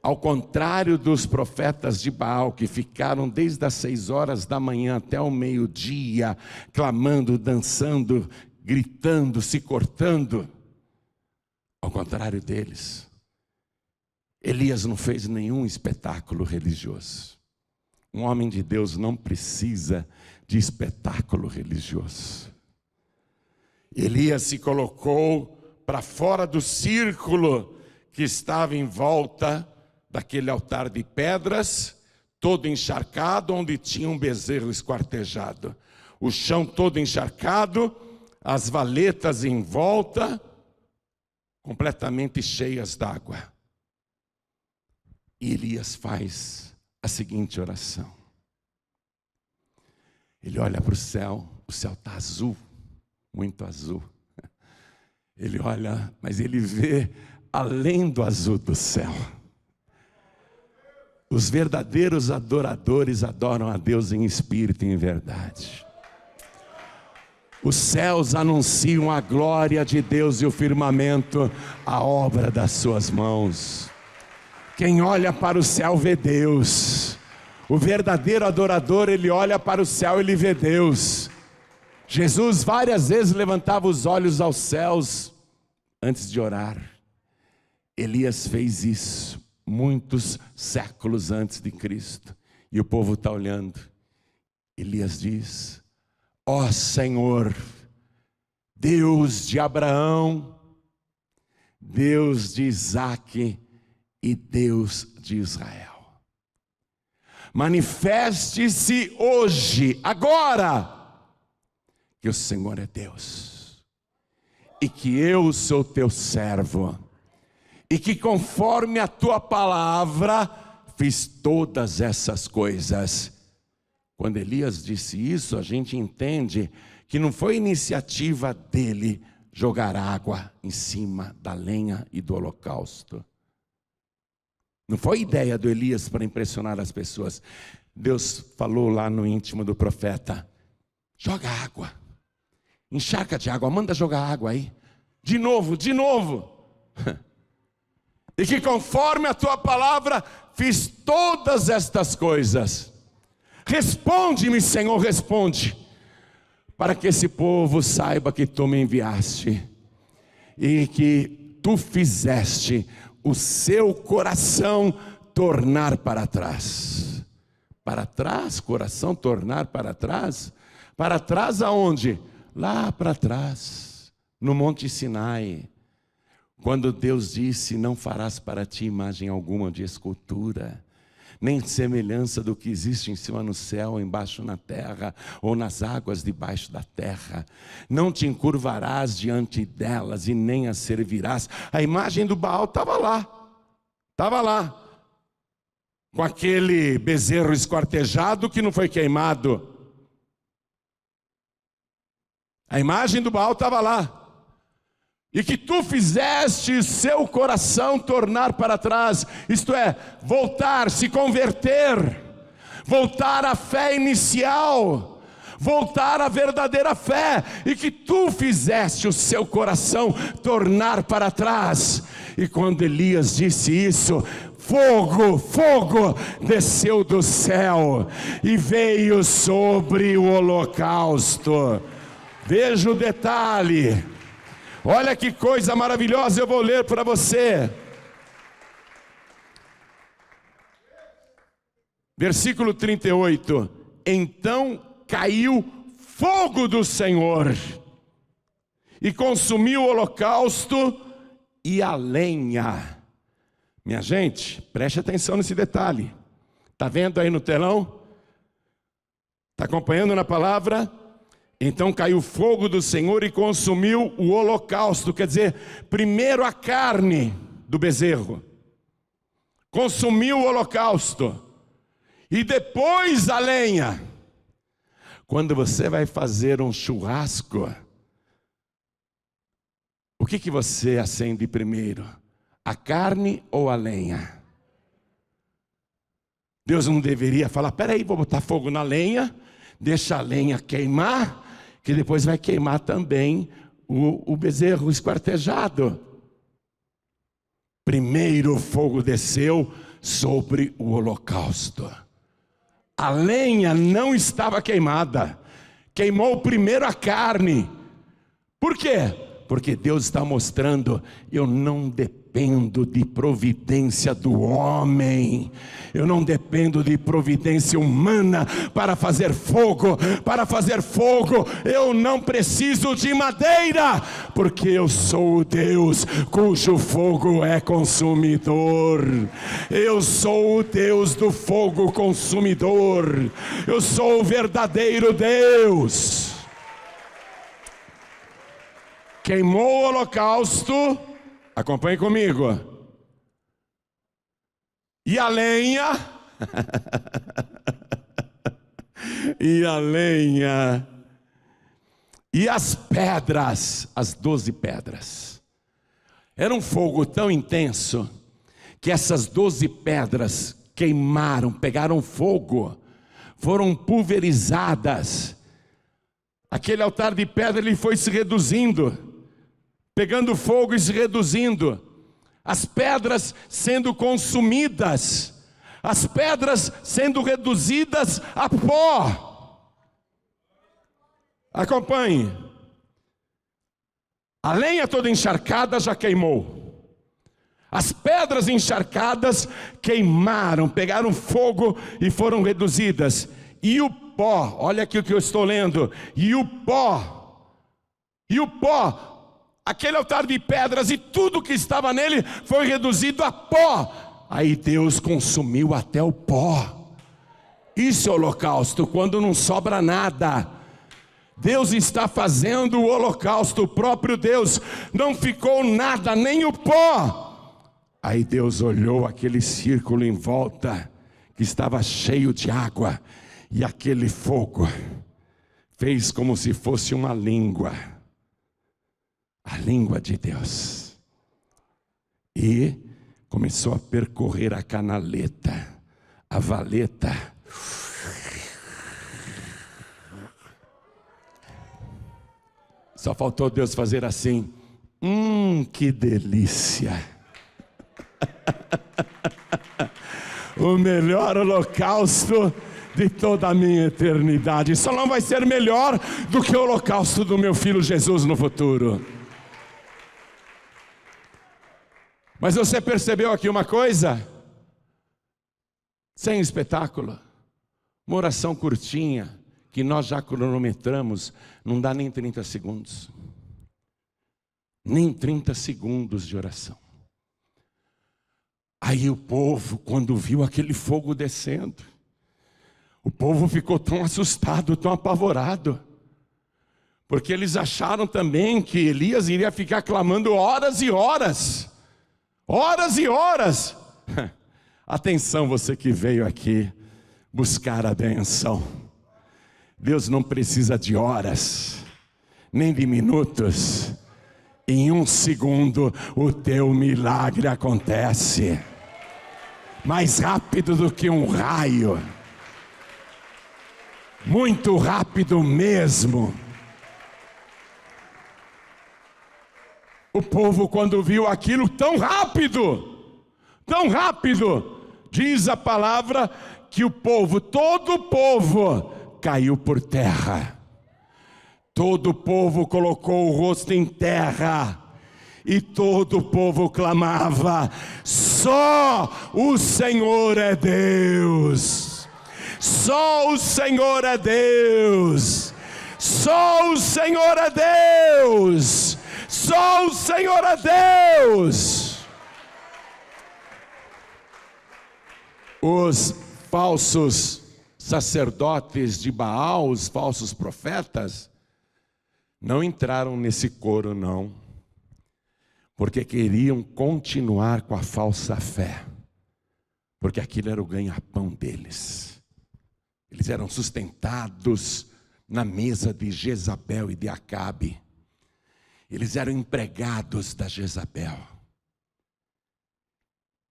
Ao contrário dos profetas de Baal, que ficaram desde as 6 horas da manhã até o meio-dia, clamando, dançando, gritando, se cortando. Ao contrário deles, Elias não fez nenhum espetáculo religioso. Um homem de Deus não precisa de espetáculo religioso. Elias se colocou para fora do círculo que estava em volta daquele altar de pedras, todo encharcado, onde tinha um bezerro esquartejado. O chão todo encharcado, as valetas em volta, completamente cheias d'água. E Elias faz a seguinte oração. Ele olha para o céu está azul, muito azul. Ele olha, mas ele vê além do azul do céu. Os verdadeiros adoradores adoram a Deus em espírito e em verdade. Os céus anunciam a glória de Deus e o firmamento, a obra das suas mãos. Quem olha para o céu vê Deus. O verdadeiro adorador, ele olha para o céu, ele vê Deus. Jesus várias vezes levantava os olhos aos céus antes de orar. Elias fez isso muitos séculos antes de Cristo. E o povo está olhando. Elias diz: ó Senhor, Deus de Abraão, Deus de Isaque e Deus de Israel, manifeste-se hoje, agora, que o Senhor é Deus, e que eu sou teu servo, e que conforme a tua palavra, fiz todas essas coisas. Quando Elias disse isso, a gente entende que não foi iniciativa dele jogar água em cima da lenha e do holocausto. Não foi ideia do Elias para impressionar as pessoas. Deus falou lá no íntimo do profeta: joga água, encharca de água, manda jogar água aí, de novo, e que conforme a tua palavra fiz todas estas coisas. Responde-me, Senhor, responde, para que esse povo saiba que tu me enviaste e que tu fizeste o seu coração tornar para trás, Para trás, coração tornar para trás. Para trás aonde? Lá para trás, no Monte Sinai. Quando Deus disse, não farás para ti imagem alguma de escultura, nem semelhança do que existe em cima no céu, embaixo na terra, ou nas águas debaixo da terra. Não te encurvarás diante delas e nem as servirás. A imagem do Baal estava lá, com aquele bezerro esquartejado que não foi queimado. A imagem do Baal estava lá. E que tu fizeste seu coração tornar para trás, isto é, voltar, se converter, voltar à fé inicial, voltar à verdadeira fé, e que tu fizeste o seu coração tornar para trás. E quando Elias disse isso, fogo desceu do céu e veio sobre o holocausto. Veja o detalhe. Olha que coisa maravilhosa, eu vou ler para você. Versículo 38. Então caiu fogo do Senhor e consumiu o holocausto e a lenha. Minha gente, preste atenção nesse detalhe. Está vendo aí no telão? Está acompanhando na palavra? Então caiu fogo do Senhor e consumiu o holocausto, quer dizer, primeiro a carne do bezerro, consumiu o holocausto, e depois a lenha. Quando você vai fazer um churrasco, o que você acende primeiro? A carne ou a lenha? Deus não deveria falar, peraí, vou botar fogo na lenha, deixa a lenha queimar, que depois vai queimar também o bezerro esquartejado. Primeiro o fogo desceu sobre o holocausto. A lenha não estava queimada. Queimou primeiro a carne. Por quê? Porque Deus está mostrando, eu não dependo de providência do homem, eu não dependo de providência humana para fazer fogo. Para fazer fogo eu não preciso de madeira, porque eu sou o Deus cujo fogo é consumidor. Eu sou o Deus do fogo consumidor. Eu sou o verdadeiro Deus. Queimou o holocausto, acompanhe comigo, e a lenha, e as pedras, as 12 pedras, era um fogo tão intenso, que essas 12 pedras queimaram, pegaram fogo, foram pulverizadas. Aquele altar de pedra, ele foi se reduzindo, pegando fogo e se reduzindo, as pedras sendo consumidas, as pedras sendo reduzidas a pó. Acompanhe. A lenha toda encharcada já queimou, as pedras encharcadas queimaram, pegaram fogo e foram reduzidas, e o pó, olha aqui o que eu estou lendo, e o pó, aquele altar de pedras e tudo que estava nele foi reduzido a pó. Aí Deus consumiu até o pó. Isso é holocausto, quando não sobra nada. Deus está fazendo o holocausto, o próprio Deus, não ficou nada, nem o pó. Aí Deus olhou aquele círculo em volta, que estava cheio de água, e aquele fogo fez como se fosse uma língua, a língua de Deus, e começou a percorrer a canaleta, a valeta. Só faltou Deus fazer assim, que delícia. O melhor holocausto de toda a minha eternidade. Só não vai ser melhor do que o holocausto do meu filho Jesus no futuro. Mas você percebeu aqui uma coisa? Sem espetáculo, Uma oração curtinha, que nós já cronometramos, não dá nem 30 segundos. Nem 30 segundos de oração. Aí o povo, quando viu aquele fogo descendo, o povo ficou tão assustado, tão apavorado, porque eles acharam também que Elias iria ficar clamando horas e horas. Horas e horas. Atenção, você que veio aqui buscar a benção. Deus não precisa de horas, nem de minutos. Em 1 segundo o teu milagre acontece. Mais rápido do que um raio. Muito rápido mesmo. O povo, quando viu aquilo tão rápido, diz a palavra que o povo, todo o povo, caiu por terra. Todo o povo colocou o rosto em terra. E todo o povo clamava: só o Senhor é Deus. Só o Senhor é Deus. Só o Senhor é Deus. Só o Senhor é Deus. Os falsos sacerdotes de Baal, os falsos profetas, não entraram nesse coro não, porque queriam continuar com a falsa fé, porque aquilo era o ganha-pão deles. Eles eram sustentados na mesa de Jezabel e de Acabe. Eles eram empregados da Jezabel.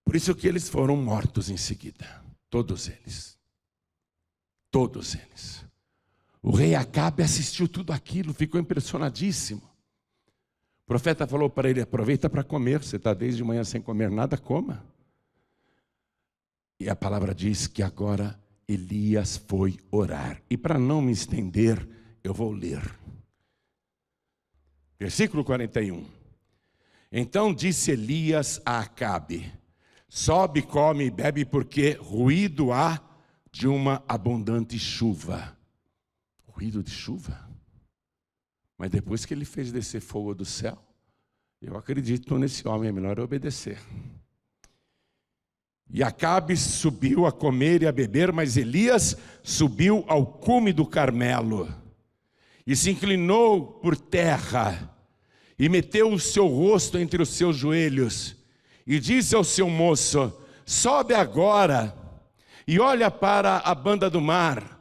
Por isso que eles foram mortos em seguida, todos eles. Todos eles. O rei Acabe assistiu tudo aquilo, ficou impressionadíssimo. O profeta falou para ele: aproveita para comer, você está desde manhã sem comer nada, coma. E a palavra diz que agora Elias foi orar. E para não me estender, eu vou ler. Versículo 41. Então disse Elias a Acabe: sobe, come e bebe, porque ruído há de uma abundante chuva. Ruído de chuva? Mas depois que ele fez descer fogo do céu, eu acredito nesse homem, é melhor obedecer. E Acabe subiu a comer e a beber, mas Elias subiu ao cume do Carmelo e se inclinou por terra e meteu o seu rosto entre os seus joelhos e disse ao seu moço: sobe agora e olha para a banda do mar.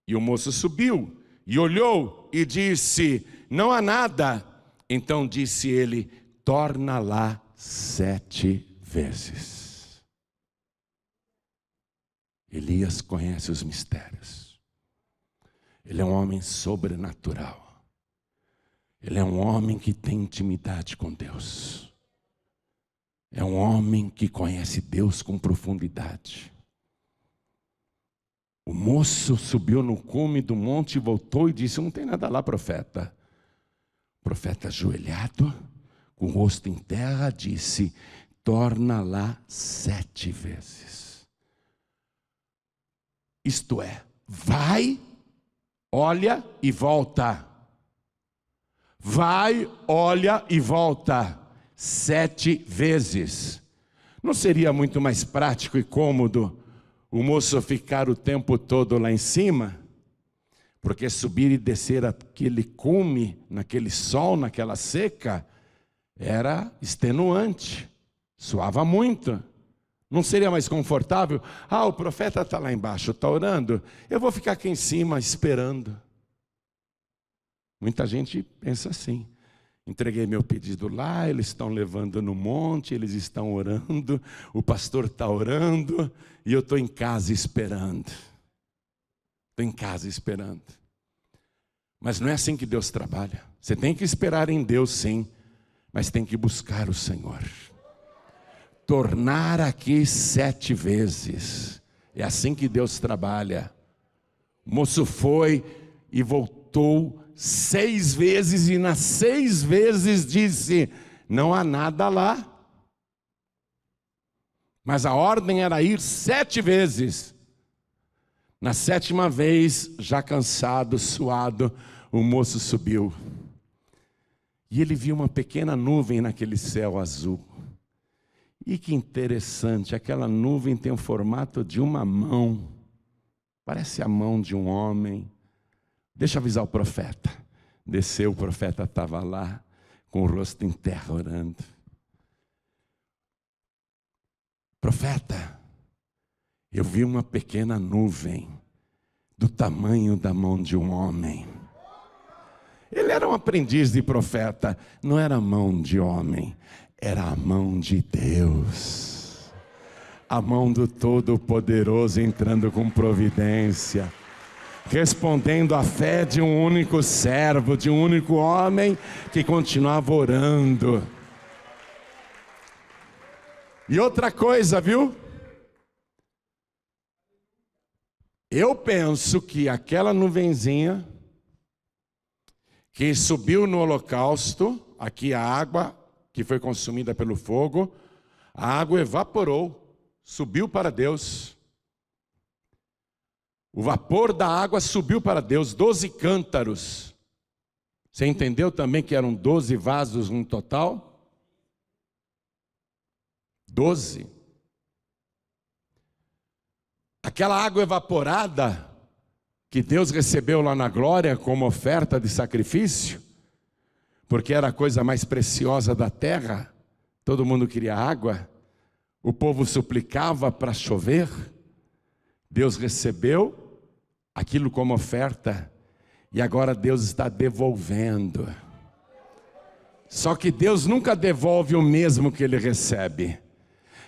E o moço subiu e olhou e disse: não há nada. Então disse ele: torna lá 7 vezes. Elias conhece os mistérios. Ele é um homem sobrenatural. Ele é um homem que tem intimidade com Deus. É um homem que conhece Deus com profundidade. O moço subiu no cume do monte e voltou e disse: não tem nada lá, profeta. O profeta, ajoelhado, com o rosto em terra, disse: torna lá 7 vezes. Isto é, vai, olha e volta. Vai, olha e volta 7 vezes. Não seria muito mais prático e cômodo o moço ficar o tempo todo lá em cima? Porque subir e descer aquele cume, naquele sol, naquela seca, era extenuante, suava muito. Não seria mais confortável? O profeta está lá embaixo, está orando, eu vou ficar aqui em cima esperando. Muita gente pensa assim: entreguei meu pedido lá, eles estão levando no monte, eles estão orando, o pastor está orando, e eu estou em casa esperando. Estou em casa esperando. Mas não é assim que Deus trabalha. Você tem que esperar em Deus, sim, mas tem que buscar o Senhor. Tornar aqui 7 vezes. É assim que Deus trabalha. O moço foi e voltou 6 vezes, e nas 6 vezes disse: não há nada lá. Mas a ordem era ir 7 vezes. Na 7ª vez, já cansado, suado, o moço subiu. E ele viu uma pequena nuvem naquele céu azul. E que interessante, aquela nuvem tem o formato de uma mão. Parece a mão de um homem. Deixa eu avisar o profeta. Desceu, o profeta estava lá, com o rosto em terra, orando. Profeta, eu vi uma pequena nuvem, do tamanho da mão de um homem. Ele era um aprendiz de profeta, não era a mão de homem, era a mão de Deus. A mão do Todo-Poderoso entrando com providência, respondendo à fé de um único servo, de um único homem que continuava orando. E outra coisa, viu? Eu penso que aquela nuvenzinha que subiu no holocausto, aqui a água que foi consumida pelo fogo, a água evaporou, subiu para Deus. O vapor da água subiu para Deus, 12 cântaros. Você entendeu também que eram 12 vasos no total? 12. Aquela água evaporada que Deus recebeu lá na glória como oferta de sacrifício, porque era a coisa mais preciosa da terra, todo mundo queria água, o povo suplicava para chover, Deus recebeu aquilo como oferta, e agora Deus está devolvendo. Só que Deus nunca devolve o mesmo que Ele recebe.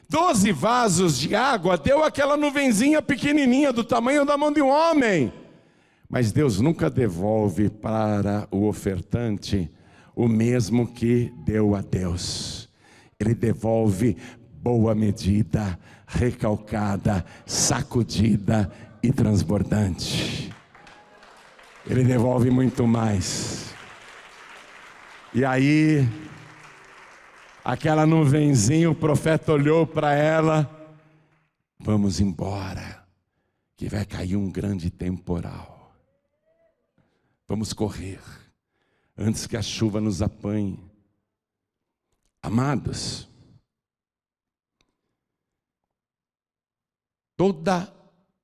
12 vasos de água deu aquela nuvenzinha pequenininha do tamanho da mão de um homem. Mas Deus nunca devolve para o ofertante o mesmo que deu a Deus. Ele devolve boa medida, recalcada, sacudida e transbordante. Ele devolve muito mais. E aí, aquela nuvenzinha, o profeta olhou para ela: vamos embora, que vai cair um grande temporal. Vamos correr, antes que a chuva nos apanhe. Amados, toda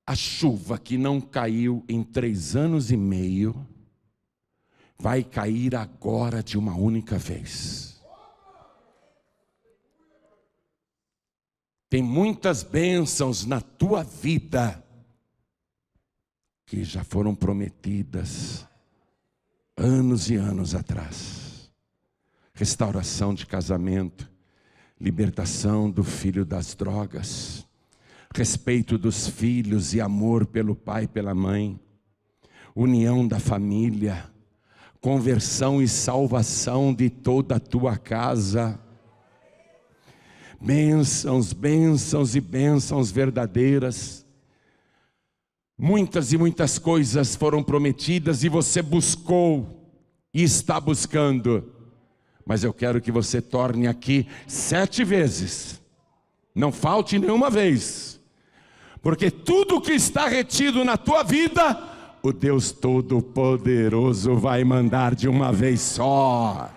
a chuva que não caiu em 3 anos e meio, vai cair agora de uma única vez. Tem muitas bênçãos na tua vida que já foram prometidas anos e anos atrás. Restauração de casamento, libertação do filho das drogas, respeito dos filhos e amor pelo pai e pela mãe, união da família, conversão e salvação de toda a tua casa. Bênçãos, bênçãos e bênçãos verdadeiras. Muitas e muitas coisas foram prometidas e você buscou e está buscando. Mas eu quero que você torne aqui 7 vezes. Não falte nenhuma vez. Porque tudo que está retido na tua vida, o Deus Todo-Poderoso vai mandar de uma vez só.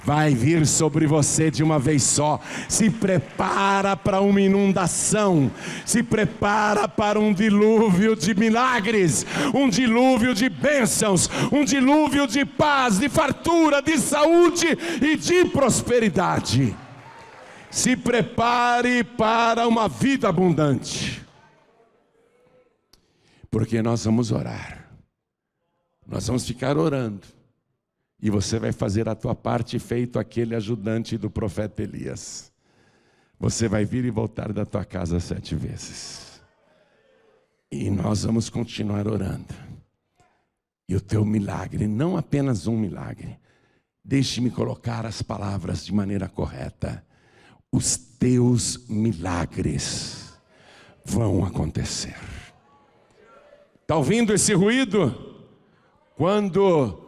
Vai vir sobre você de uma vez só. Se prepara para uma inundação. Se prepara para um dilúvio de milagres. Um dilúvio de bênçãos. Um dilúvio de paz, de fartura, de saúde e de prosperidade. Se prepare para uma vida abundante. Porque nós vamos orar. Nós vamos ficar orando. E você vai fazer a tua parte, feito aquele ajudante do profeta Elias. Você vai vir e voltar da tua casa 7 vezes. E nós vamos continuar orando. E o teu milagre, não apenas um milagre. Deixe-me colocar as palavras de maneira correta. Os teus milagres vão acontecer. Está ouvindo esse ruído? Quando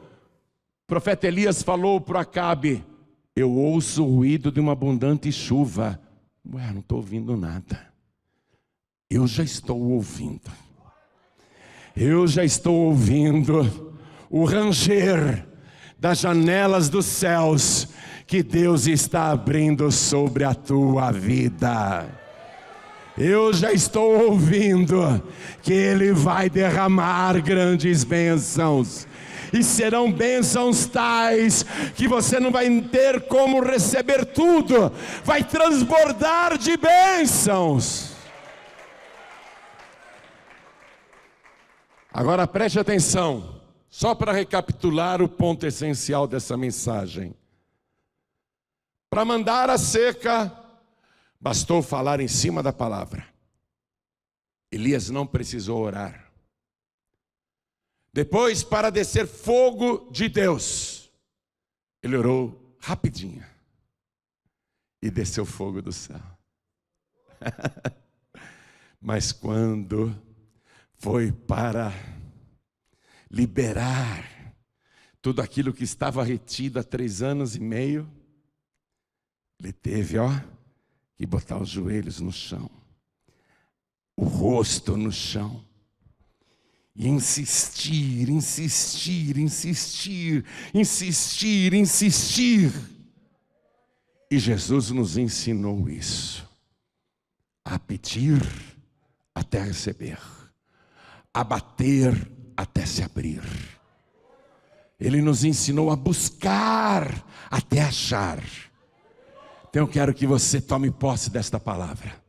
o profeta Elias falou para Acabe: eu ouço o ruído de uma abundante chuva. Ué, não estou ouvindo nada. Eu já estou ouvindo. Eu já estou ouvindo o ranger das janelas dos céus que Deus está abrindo sobre a tua vida. Eu já estou ouvindo que Ele vai derramar grandes bênçãos. E serão bênçãos tais que você não vai ter como receber tudo. Vai transbordar de bênçãos. Agora preste atenção, só para recapitular o ponto essencial dessa mensagem. Para mandar a seca, bastou falar em cima da palavra. Elias não precisou orar. Depois, para descer fogo de Deus, ele orou rapidinho. E desceu fogo do céu. Mas quando foi para liberar tudo aquilo que estava retido há 3 anos e meio, ele teve, que botar os joelhos no chão, o rosto no chão, e insistir, insistir, insistir, insistir, insistir. E Jesus nos ensinou isso, a pedir até receber, a bater até se abrir. Ele nos ensinou a buscar até achar. Então eu quero que você tome posse desta palavra.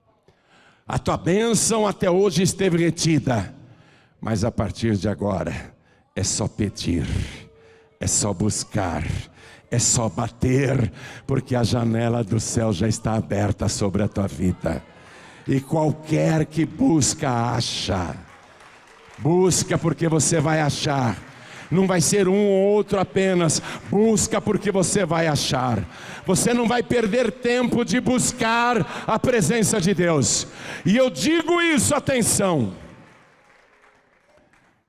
A tua bênção até hoje esteve retida, mas a partir de agora é só pedir, é só buscar, é só bater, porque a janela do céu já está aberta sobre a tua vida. E qualquer que busca, acha. Busca porque você vai achar. Não vai ser um ou outro apenas. Busca porque você vai achar. Você não vai perder tempo de buscar a presença de Deus. E eu digo isso, atenção.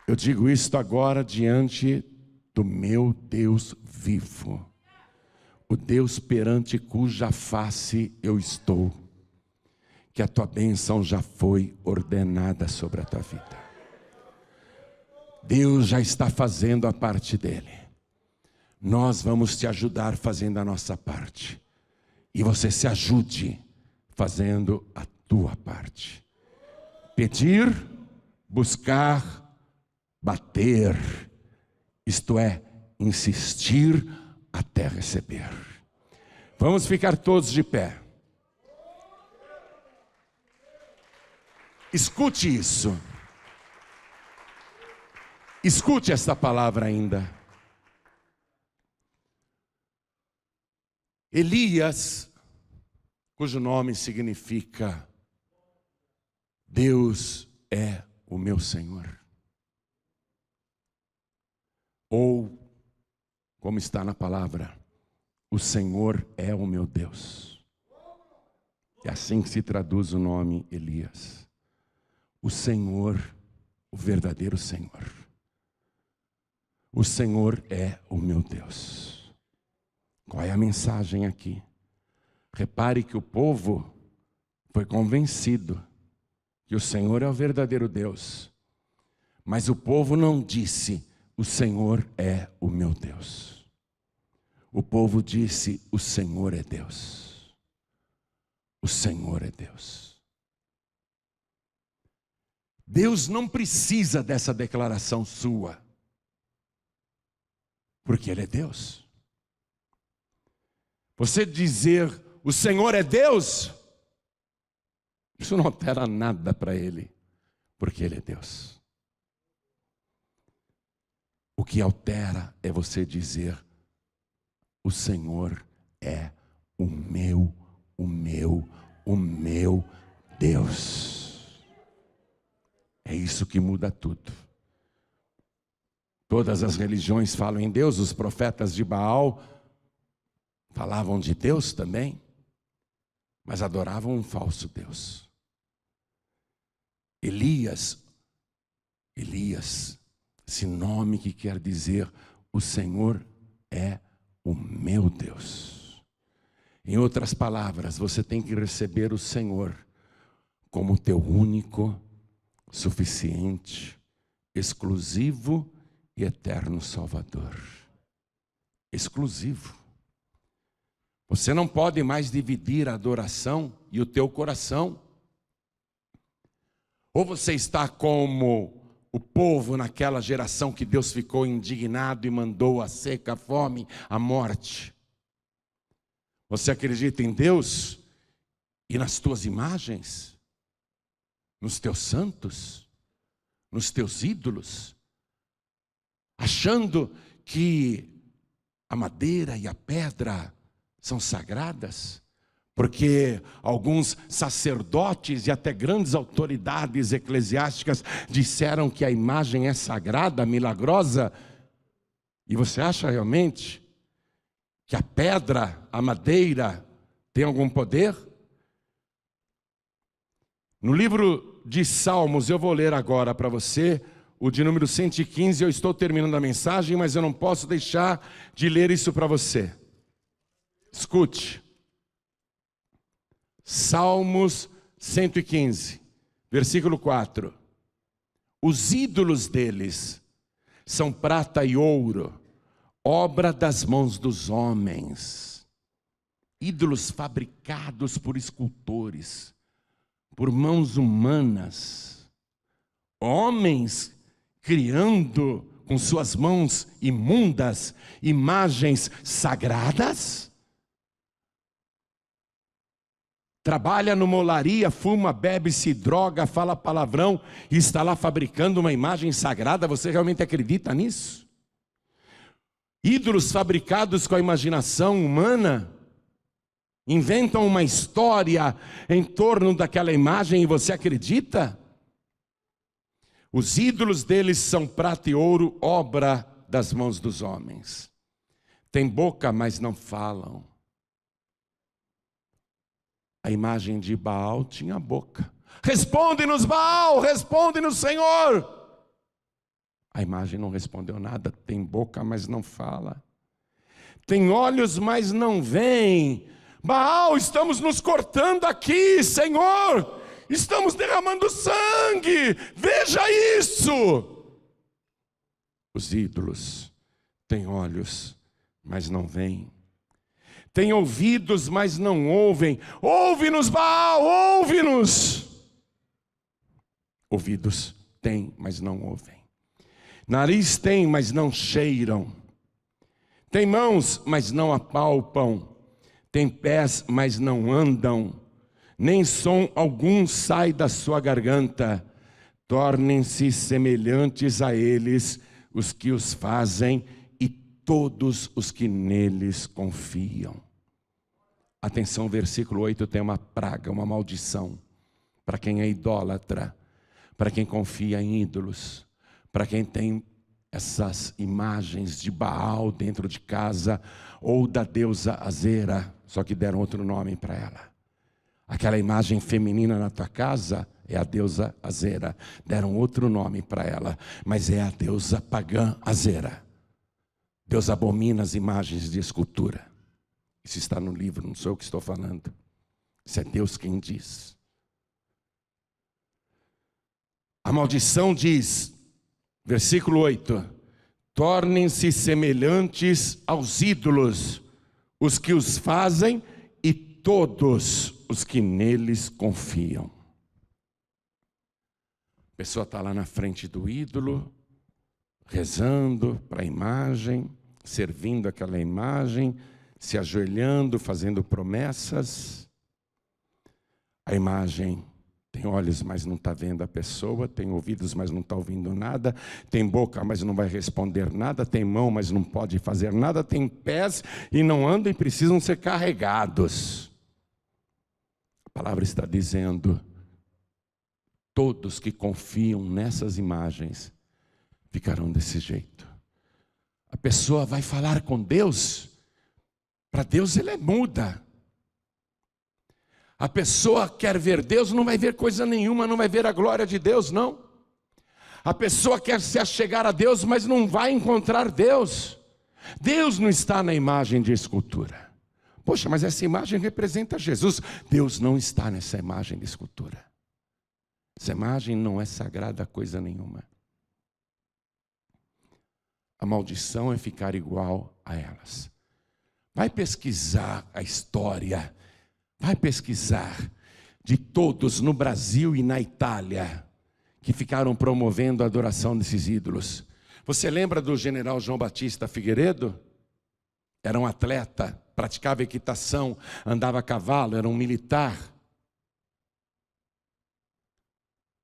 Eu digo isto agora diante do meu Deus vivo. O Deus perante cuja face eu estou. Que a tua bênção já foi ordenada sobre a tua vida. Deus já está fazendo a parte dele. Nós vamos te ajudar fazendo a nossa parte. E você se ajude fazendo a tua parte. Pedir, buscar, bater. Isto é, insistir até receber. Vamos ficar todos de pé. Escute isso. Escute esta palavra ainda. Elias, cujo nome significa Deus é o meu Senhor. Ou, como está na palavra, o Senhor é o meu Deus. É assim que se traduz o nome Elias. O Senhor, o verdadeiro Senhor. O Senhor é o meu Deus. Qual é a mensagem aqui? Repare que o povo foi convencido que o Senhor é o verdadeiro Deus. Mas o povo não disse, o Senhor é o meu Deus. O povo disse, o Senhor é Deus. O Senhor é Deus. Deus não precisa dessa declaração sua. Porque Ele é Deus. Você dizer, o Senhor é Deus, isso não altera nada para Ele, porque Ele é Deus. O que altera é você dizer, o Senhor é o meu Deus. É isso que muda tudo. Todas as religiões falam em Deus, os profetas de Baal falavam de Deus também, mas adoravam um falso Deus. Elias, esse nome que quer dizer, o Senhor é o meu Deus. Em outras palavras, você tem que receber o Senhor como teu único, suficiente, exclusivo e eterno Salvador. Exclusivo. Você não pode mais dividir a adoração e o teu coração. Ou você está como o povo naquela geração que Deus ficou indignado e mandou a seca, a fome, a morte. Você acredita em Deus e nas tuas imagens, nos teus santos, nos teus ídolos, achando que a madeira e a pedra são sagradas, porque alguns sacerdotes e até grandes autoridades eclesiásticas disseram que a imagem é sagrada, milagrosa, e você acha realmente que a pedra, a madeira, tem algum poder? No livro de Salmos, eu vou ler agora para você, o de número 115, eu estou terminando a mensagem, mas eu não posso deixar de ler isso para você. Escute. Salmos 115, versículo 4. Os ídolos deles são prata e ouro, obra das mãos dos homens. Ídolos fabricados por escultores, por mãos humanas. Homens criando com suas mãos imundas imagens sagradas. Trabalha numa olaria, fuma, bebe, se droga, fala palavrão e está lá fabricando uma imagem sagrada. Você realmente acredita nisso? Ídolos fabricados com a imaginação humana inventam uma história em torno daquela imagem e você acredita? Os ídolos deles são prata e ouro, obra das mãos dos homens. Tem boca, mas não falam. A imagem de Baal tinha boca. Responde-nos, Baal, responde-nos, Senhor. A imagem não respondeu nada. Tem boca, mas não fala. Tem olhos, mas não veem. Baal, estamos nos cortando aqui, Senhor. Estamos derramando sangue. Veja isso. Os ídolos têm olhos, mas não veem. Têm ouvidos, mas não ouvem. Ouve-nos, Baal, ouve-nos. Ouvidos têm, mas não ouvem. Nariz tem, mas não cheiram. Tem mãos, mas não apalpam. Tem pés, mas não andam. Nem som algum sai da sua garganta. Tornem-se semelhantes a eles os que os fazem e todos os que neles confiam. Atenção, versículo 8 tem uma praga, uma maldição. Para quem é idólatra, para quem confia em ídolos, para quem tem essas imagens de Baal dentro de casa, ou da deusa Azera, só que deram outro nome para ela. Aquela imagem feminina na tua casa é a deusa Azera. Deram outro nome para ela, mas é a deusa pagã Azera. Deus abomina as imagens de escultura. Isso está no livro, não sou eu que estou falando. Isso é Deus quem diz. A maldição diz, versículo 8: tornem-se semelhantes aos ídolos, os que os fazem e todos os que neles confiam. A pessoa está lá na frente do ídolo, rezando para a imagem, servindo aquela imagem, se ajoelhando, fazendo promessas. A imagem tem olhos, mas não está vendo a pessoa, tem ouvidos, mas não está ouvindo nada, tem boca, mas não vai responder nada, tem mão, mas não pode fazer nada, tem pés e não andam e precisam ser carregados. A palavra está dizendo, todos que confiam nessas imagens ficarão desse jeito. A pessoa vai falar com Deus, para Deus ele é muda. A pessoa quer ver Deus, não vai ver coisa nenhuma, não vai ver a glória de Deus, não. A pessoa quer se achegar a Deus, mas não vai encontrar Deus. Deus não está na imagem de escultura. Poxa, mas essa imagem representa Jesus. Deus não está nessa imagem de escultura. Essa imagem não é sagrada coisa nenhuma. a maldição é ficar igual a elas. Vai pesquisar a história, vai pesquisar de todos no Brasil e na Itália que ficaram promovendo a adoração desses ídolos. Você lembra do general João Batista Figueiredo? Era um atleta, praticava equitação, andava a cavalo, era um militar.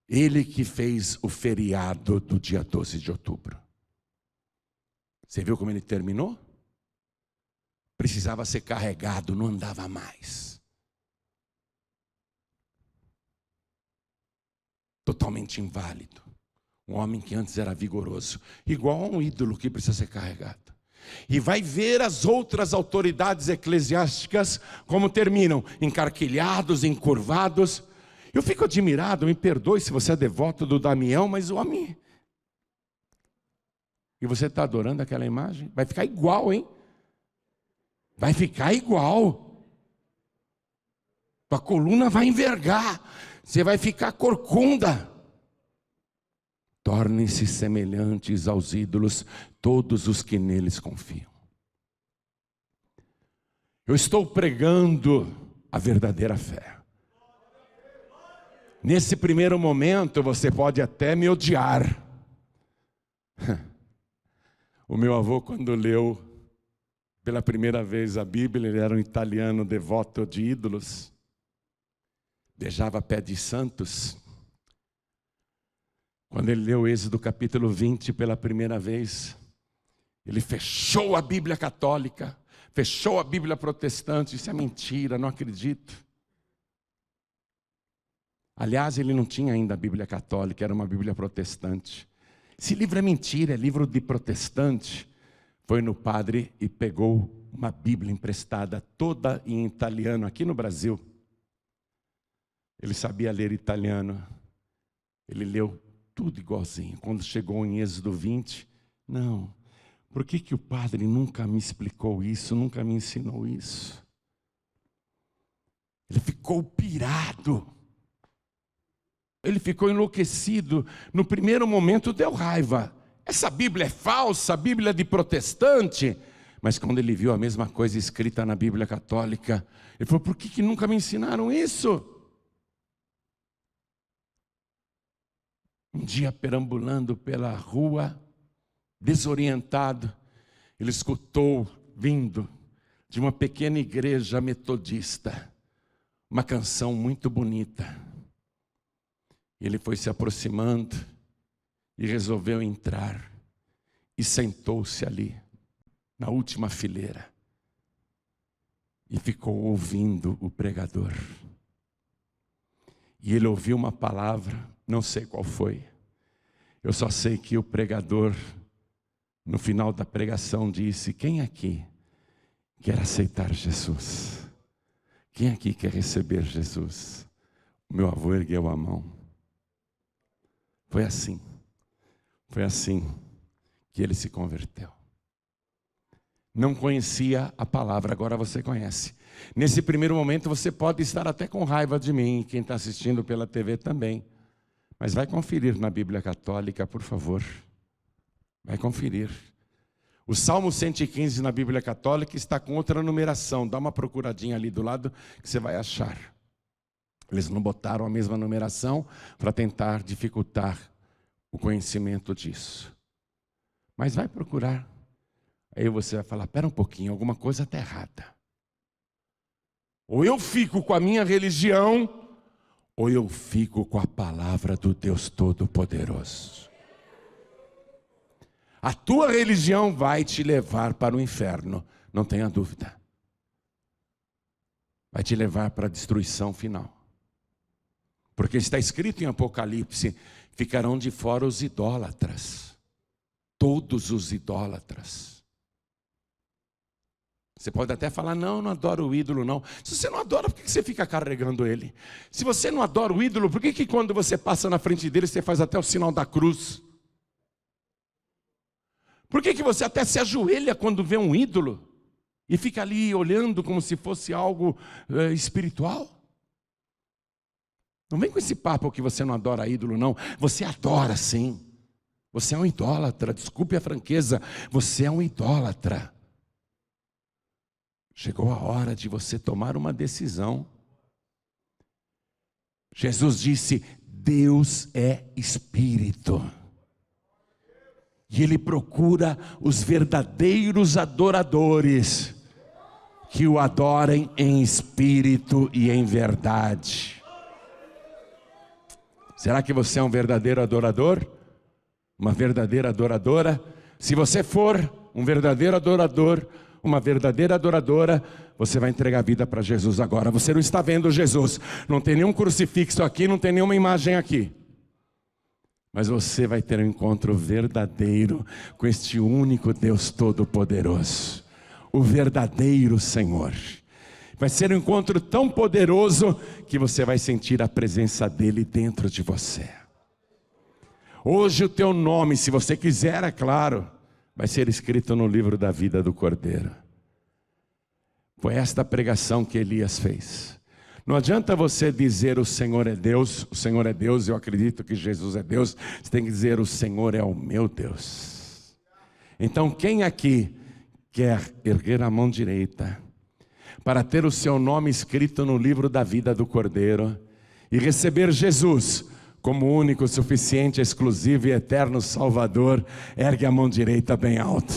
Ele que fez o feriado do dia 12 de outubro. Você viu como ele terminou? Precisava ser carregado, não andava mais. Totalmente inválido. Um homem que antes era vigoroso, igual a um ídolo que precisa ser carregado. E vai ver as outras autoridades eclesiásticas como terminam, encarquilhados, encurvados. Eu fico admirado, me perdoe se você é devoto do Damião, mas o homem... E você está adorando aquela imagem? Vai ficar igual, hein? Vai ficar igual. Tua coluna vai envergar. Você vai ficar corcunda. Tornem-se semelhantes aos ídolos todos os que neles confiam. Eu estou pregando a verdadeira fé. Nesse primeiro momento você pode até me odiar. O meu avô, quando leu pela primeira vez a Bíblia, ele era um italiano devoto de ídolos, beijava pé de santos. Quando ele leu Êxodo capítulo 20 pela primeira vez, ele fechou a Bíblia católica, fechou a Bíblia protestante. Isso é mentira, não acredito. Aliás, ele não tinha ainda a Bíblia católica, era uma Bíblia protestante. Esse livro é mentira, é livro de protestante. Foi no padre e pegou uma Bíblia emprestada, toda em italiano, aqui no Brasil. Ele sabia ler italiano. Ele leu tudo igualzinho. Quando chegou em Êxodo 20, não. Por que o padre nunca me explicou isso, nunca me ensinou isso? Ele ficou pirado. Ele ficou enlouquecido. No primeiro momento deu raiva. Essa Bíblia é falsa, a Bíblia é de protestante. Mas quando ele viu a mesma coisa escrita na Bíblia católica, ele falou, por que nunca me ensinaram isso? Um dia perambulando pela rua, desorientado, ele escutou, vindo de uma pequena igreja metodista, uma canção muito bonita. Ele foi se aproximando e resolveu entrar e sentou-se ali, na última fileira, e ficou ouvindo o pregador. E ele ouviu uma palavra, não sei qual foi. Eu só sei que o pregador, no final da pregação, disse, quem aqui quer aceitar Jesus? Quem aqui quer receber Jesus? O meu avô ergueu a mão. Foi assim que ele se converteu. Não conhecia a palavra, agora você conhece. Nesse primeiro momento você pode estar até com raiva de mim, quem está assistindo pela TV também. Mas vai conferir na Bíblia Católica, por favor. Vai conferir. O Salmo 115 na Bíblia Católica está com outra numeração. Dá uma procuradinha ali do lado que você vai achar. Eles não botaram a mesma numeração para tentar dificultar o conhecimento disso. Mas vai procurar. Aí você vai falar, espera um pouquinho, alguma coisa está errada. Ou eu fico com a minha religião, ou eu fico com a palavra do Deus Todo-Poderoso. A tua religião vai te levar para o inferno, não tenha dúvida. Vai te levar para a destruição final. Porque está escrito em Apocalipse, ficarão de fora os idólatras. Todos os idólatras. Você pode até falar, não adoro o ídolo não. Se você não adora, por que você fica carregando ele? Se você não adora o ídolo, por que quando você passa na frente dele, você faz até o sinal da cruz? Por que você até se ajoelha quando vê um ídolo? E fica ali olhando como se fosse algo espiritual? Não vem com esse papo que você não adora ídolo não. Você adora sim. Você é um idólatra, desculpe a franqueza, você é um idólatra. Chegou a hora de você tomar uma decisão. Jesus disse: Deus é Espírito. E Ele procura os verdadeiros adoradores, que o adorem em espírito e em verdade. Será que você é um verdadeiro adorador? Uma verdadeira adoradora? Se você for um verdadeiro adorador, uma verdadeira adoradora, você vai entregar a vida para Jesus agora. Você não está vendo Jesus, não tem nenhum crucifixo aqui, não tem nenhuma imagem aqui. Mas você vai ter um encontro verdadeiro com este único Deus Todo-Poderoso, o verdadeiro Senhor. Vai ser um encontro tão poderoso que você vai sentir a presença dEle dentro de você. Hoje o teu nome, se você quiser, é claro, vai ser escrito no livro da vida do Cordeiro. Foi esta a pregação que Elias fez. Não adianta você dizer o Senhor é Deus, eu acredito que Jesus é Deus. Você tem que dizer o Senhor é o meu Deus. Então quem aqui quer erguer a mão direita para ter o seu nome escrito no livro da vida do Cordeiro e receber Jesus como único, suficiente, exclusivo e eterno Salvador, ergue a mão direita bem alto.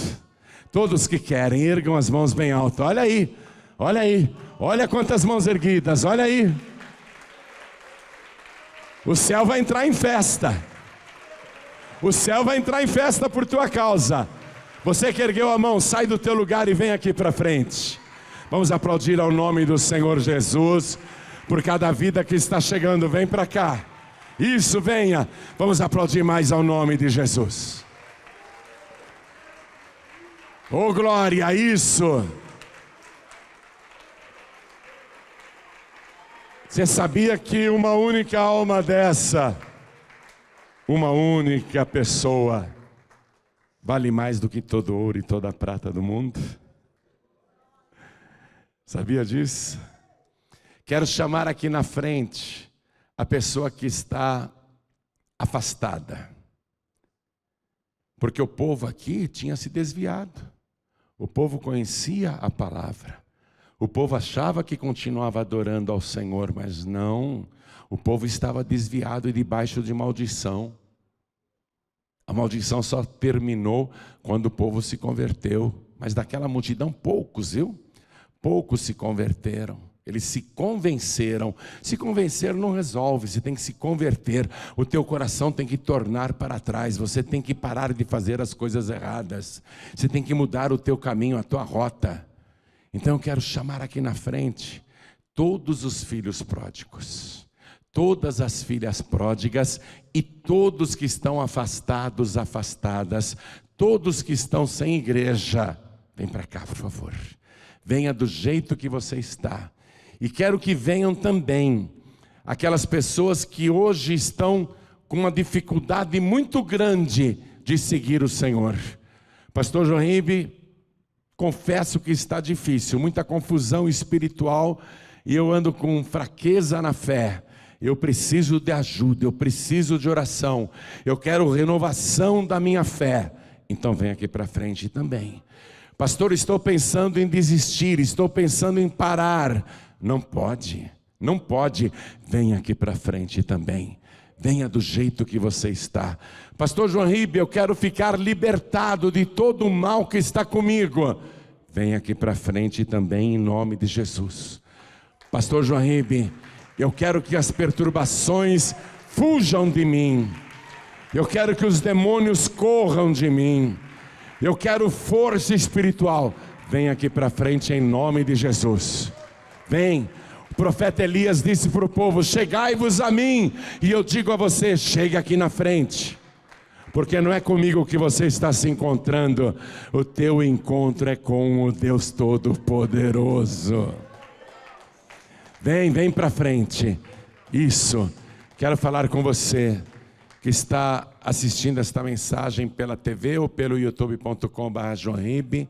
Todos que querem, ergam as mãos bem alto. Olha aí, olha aí, olha quantas mãos erguidas, olha aí. O céu vai entrar em festa. O céu vai entrar em festa por tua causa. Você que ergueu a mão, sai do teu lugar e vem aqui para frente. Vamos aplaudir ao nome do Senhor Jesus por cada vida que está chegando. Vem para cá. Isso, venha. Vamos aplaudir mais ao nome de Jesus. Oh glória, isso. Você sabia que uma única alma dessa, uma única pessoa, vale mais do que todo ouro e toda a prata do mundo? Sabia disso? Quero chamar aqui na frente a pessoa que está afastada. Porque o povo aqui tinha se desviado. O povo conhecia a palavra. O povo achava que continuava adorando ao Senhor, mas não. O povo estava desviado e debaixo de maldição. A maldição só terminou quando o povo se converteu. Mas daquela multidão, poucos, viu? Poucos se converteram. Eles se convenceram. Se convencer não resolve, você tem que se converter. O teu coração tem que tornar para trás. Você tem que parar de fazer as coisas erradas. Você tem que mudar o teu caminho, a tua rota. Então eu quero chamar aqui na frente todos os filhos pródigos, todas as filhas pródigas e todos que estão afastados, afastadas, todos que estão sem igreja. Vem para cá, por favor. Venha do jeito que você está. E quero que venham também aquelas pessoas que hoje estão com uma dificuldade muito grande de seguir o Senhor. Pastor João Ribe, confesso que está difícil, muita confusão espiritual e eu ando com fraqueza na fé. Eu preciso de ajuda, eu preciso de oração, eu quero renovação da minha fé. Então vem aqui para frente também. Pastor, estou pensando em desistir, estou pensando em parar. Não pode, não pode. Venha aqui para frente também. Venha do jeito que você está. Pastor João Ribe, eu quero ficar libertado de todo o mal que está comigo. Venha aqui para frente também em nome de Jesus. Pastor João Ribe, eu quero que as perturbações fujam de mim. Eu quero que os demônios corram de mim. Eu quero força espiritual. Vem aqui para frente em nome de Jesus. Vem. O profeta Elias disse para o povo: chegai-vos a mim. E eu digo a você: chegue aqui na frente. Porque não é comigo que você está se encontrando. O teu encontro é com o Deus Todo-Poderoso. Vem para frente. Isso. Quero falar com você que está assistindo esta mensagem pela TV ou pelo youtube.com/joãoribe,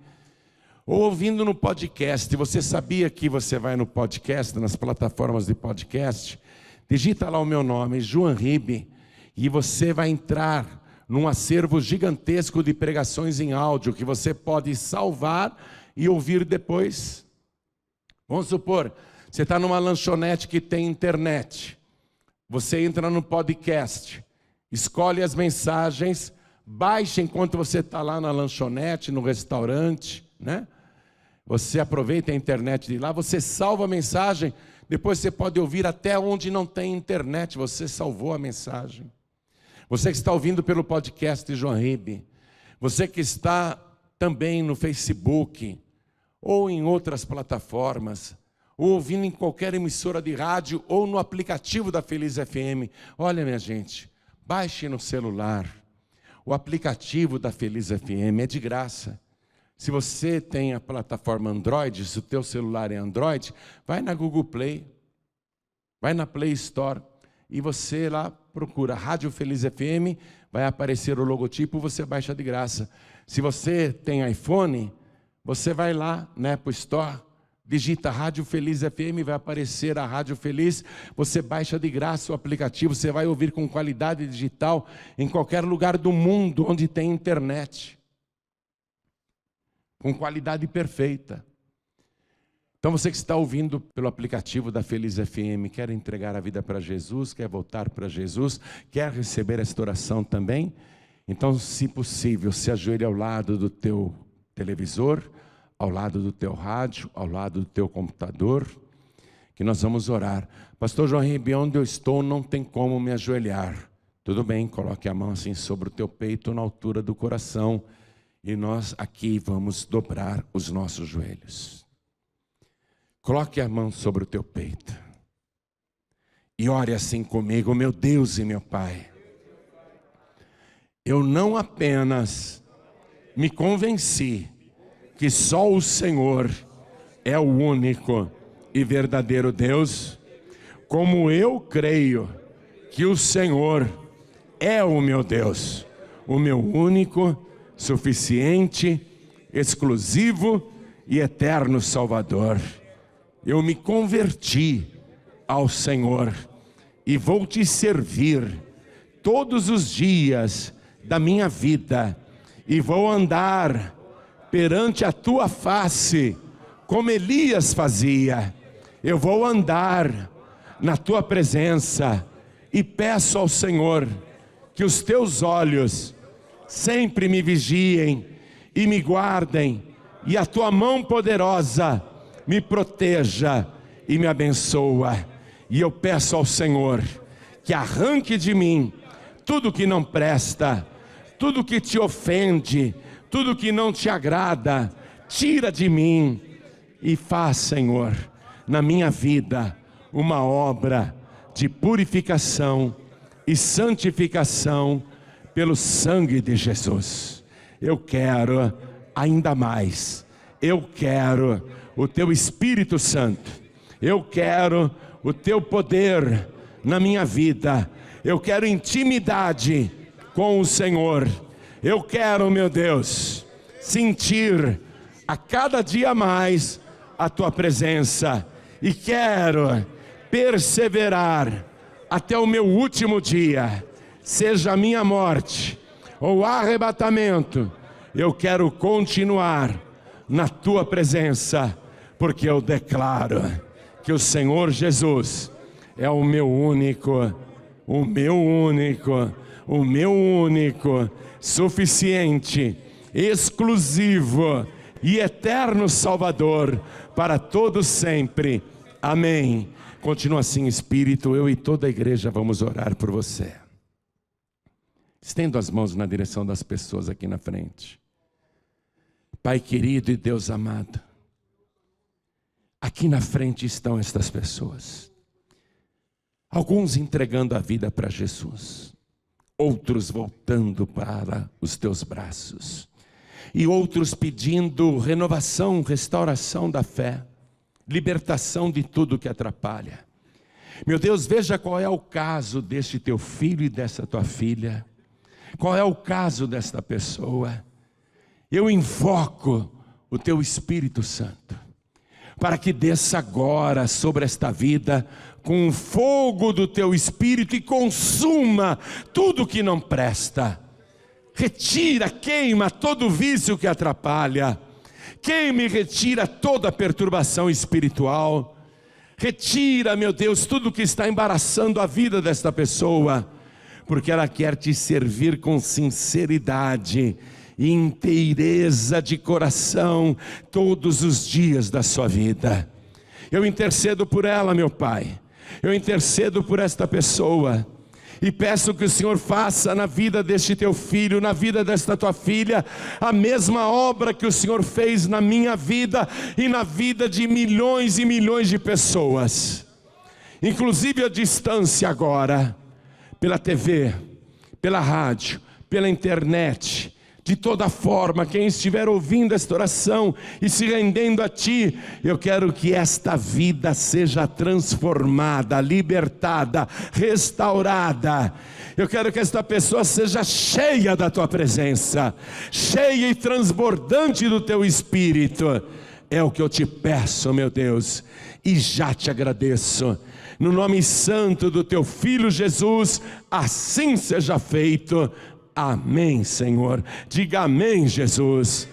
ou ouvindo no podcast. Você sabia que você vai no podcast, nas plataformas de podcast, digita lá o meu nome, João Ribe, e você vai entrar num acervo gigantesco de pregações em áudio que você pode salvar e ouvir depois. Vamos supor, você está numa lanchonete que tem internet. Você entra no podcast, escolhe as mensagens, baixa enquanto você está lá na lanchonete, no restaurante, né? Você aproveita a internet de lá, você salva a mensagem, depois você pode ouvir até onde não tem internet, você salvou a mensagem. Você que está ouvindo pelo podcast de João Ribe, você que está também no Facebook, ou em outras plataformas, ou ouvindo em qualquer emissora de rádio, ou no aplicativo da Feliz FM. Olha, minha gente, baixe no celular. O aplicativo da Feliz FM é de graça. Se você tem a plataforma Android, se o teu celular é Android, vai na Google Play, vai na Play Store, e você lá procura Rádio Feliz FM, vai aparecer o logotipo, você baixa de graça. Se você tem iPhone, você vai lá na Apple Store, digita Rádio Feliz FM, vai aparecer a Rádio Feliz, você baixa de graça o aplicativo, você vai ouvir com qualidade digital em qualquer lugar do mundo onde tem internet. Com qualidade perfeita. Então você que está ouvindo pelo aplicativo da Feliz FM, quer entregar a vida para Jesus, quer voltar para Jesus, quer receber esta oração também? Então, se possível, se ajoelhe ao lado do teu televisor, ao lado do teu rádio, ao lado do teu computador, que nós vamos orar. Pastor João Ribe, onde eu estou não tem como me ajoelhar. Tudo bem, coloque a mão assim sobre o teu peito, na altura do coração, e nós aqui vamos dobrar os nossos joelhos. Coloque a mão sobre o teu peito e ore assim comigo: meu Deus e meu Pai, eu não apenas me convenci que só o Senhor é o único e verdadeiro Deus, como eu creio que o Senhor é o meu Deus, o meu único, suficiente, exclusivo e eterno Salvador. Eu me converti ao Senhor e vou te servir todos os dias da minha vida e vou andar perante a tua face como Elias fazia. Eu vou andar na tua presença e peço ao Senhor que os teus olhos sempre me vigiem e me guardem, e a tua mão poderosa me proteja e me abençoa. E eu peço ao Senhor que arranque de mim tudo que não presta, tudo que te ofende, tudo que não te agrada, tira de mim e faz, Senhor, na minha vida uma obra de purificação e santificação pelo sangue de Jesus. Eu quero ainda mais, eu quero o teu Espírito Santo, eu quero o teu poder na minha vida, eu quero intimidade com o Senhor, eu quero, meu Deus, sentir a cada dia mais a tua presença, e quero perseverar até o meu último dia, seja a minha morte ou arrebatamento, eu quero continuar na tua presença, porque eu declaro que o Senhor Jesus é o meu único, suficiente, exclusivo e eterno Salvador para todos sempre. Amém. Continua assim, Espírito, eu e toda a igreja vamos orar por você. Estendo as mãos na direção das pessoas aqui na frente. Pai querido e Deus amado, aqui na frente estão estas pessoas. Alguns entregando a vida para Jesus, outros voltando para os teus braços, e outros pedindo renovação, restauração da fé, libertação de tudo que atrapalha. Meu Deus, veja qual é o caso deste teu filho e dessa tua filha, qual é o caso desta pessoa. Eu invoco o teu Espírito Santo, para que desça agora sobre esta vida, com o fogo do teu Espírito, e consuma tudo que não presta. retira, queima todo vício que atrapalha, queima e retira toda perturbação espiritual, retira, meu Deus, tudo que está embaraçando a vida desta pessoa, porque ela quer te servir com sinceridade e inteireza de coração todos os dias da sua vida. Eu intercedo por ela, meu Pai, eu intercedo por esta pessoa, e peço que o Senhor faça na vida deste teu filho, na vida desta tua filha, a mesma obra que o Senhor fez na minha vida e na vida de milhões e milhões de pessoas, inclusive à distância agora, pela TV, pela rádio, pela internet, de toda forma. Quem estiver ouvindo esta oração e se rendendo a Ti, eu quero que esta vida seja transformada, libertada, restaurada. Eu quero que esta pessoa seja cheia da Tua presença, cheia e transbordante do Teu Espírito. É o que eu te peço, meu Deus, e já te agradeço. No nome santo do Teu Filho Jesus, assim seja feito. Amém, Senhor. Diga amém, Jesus.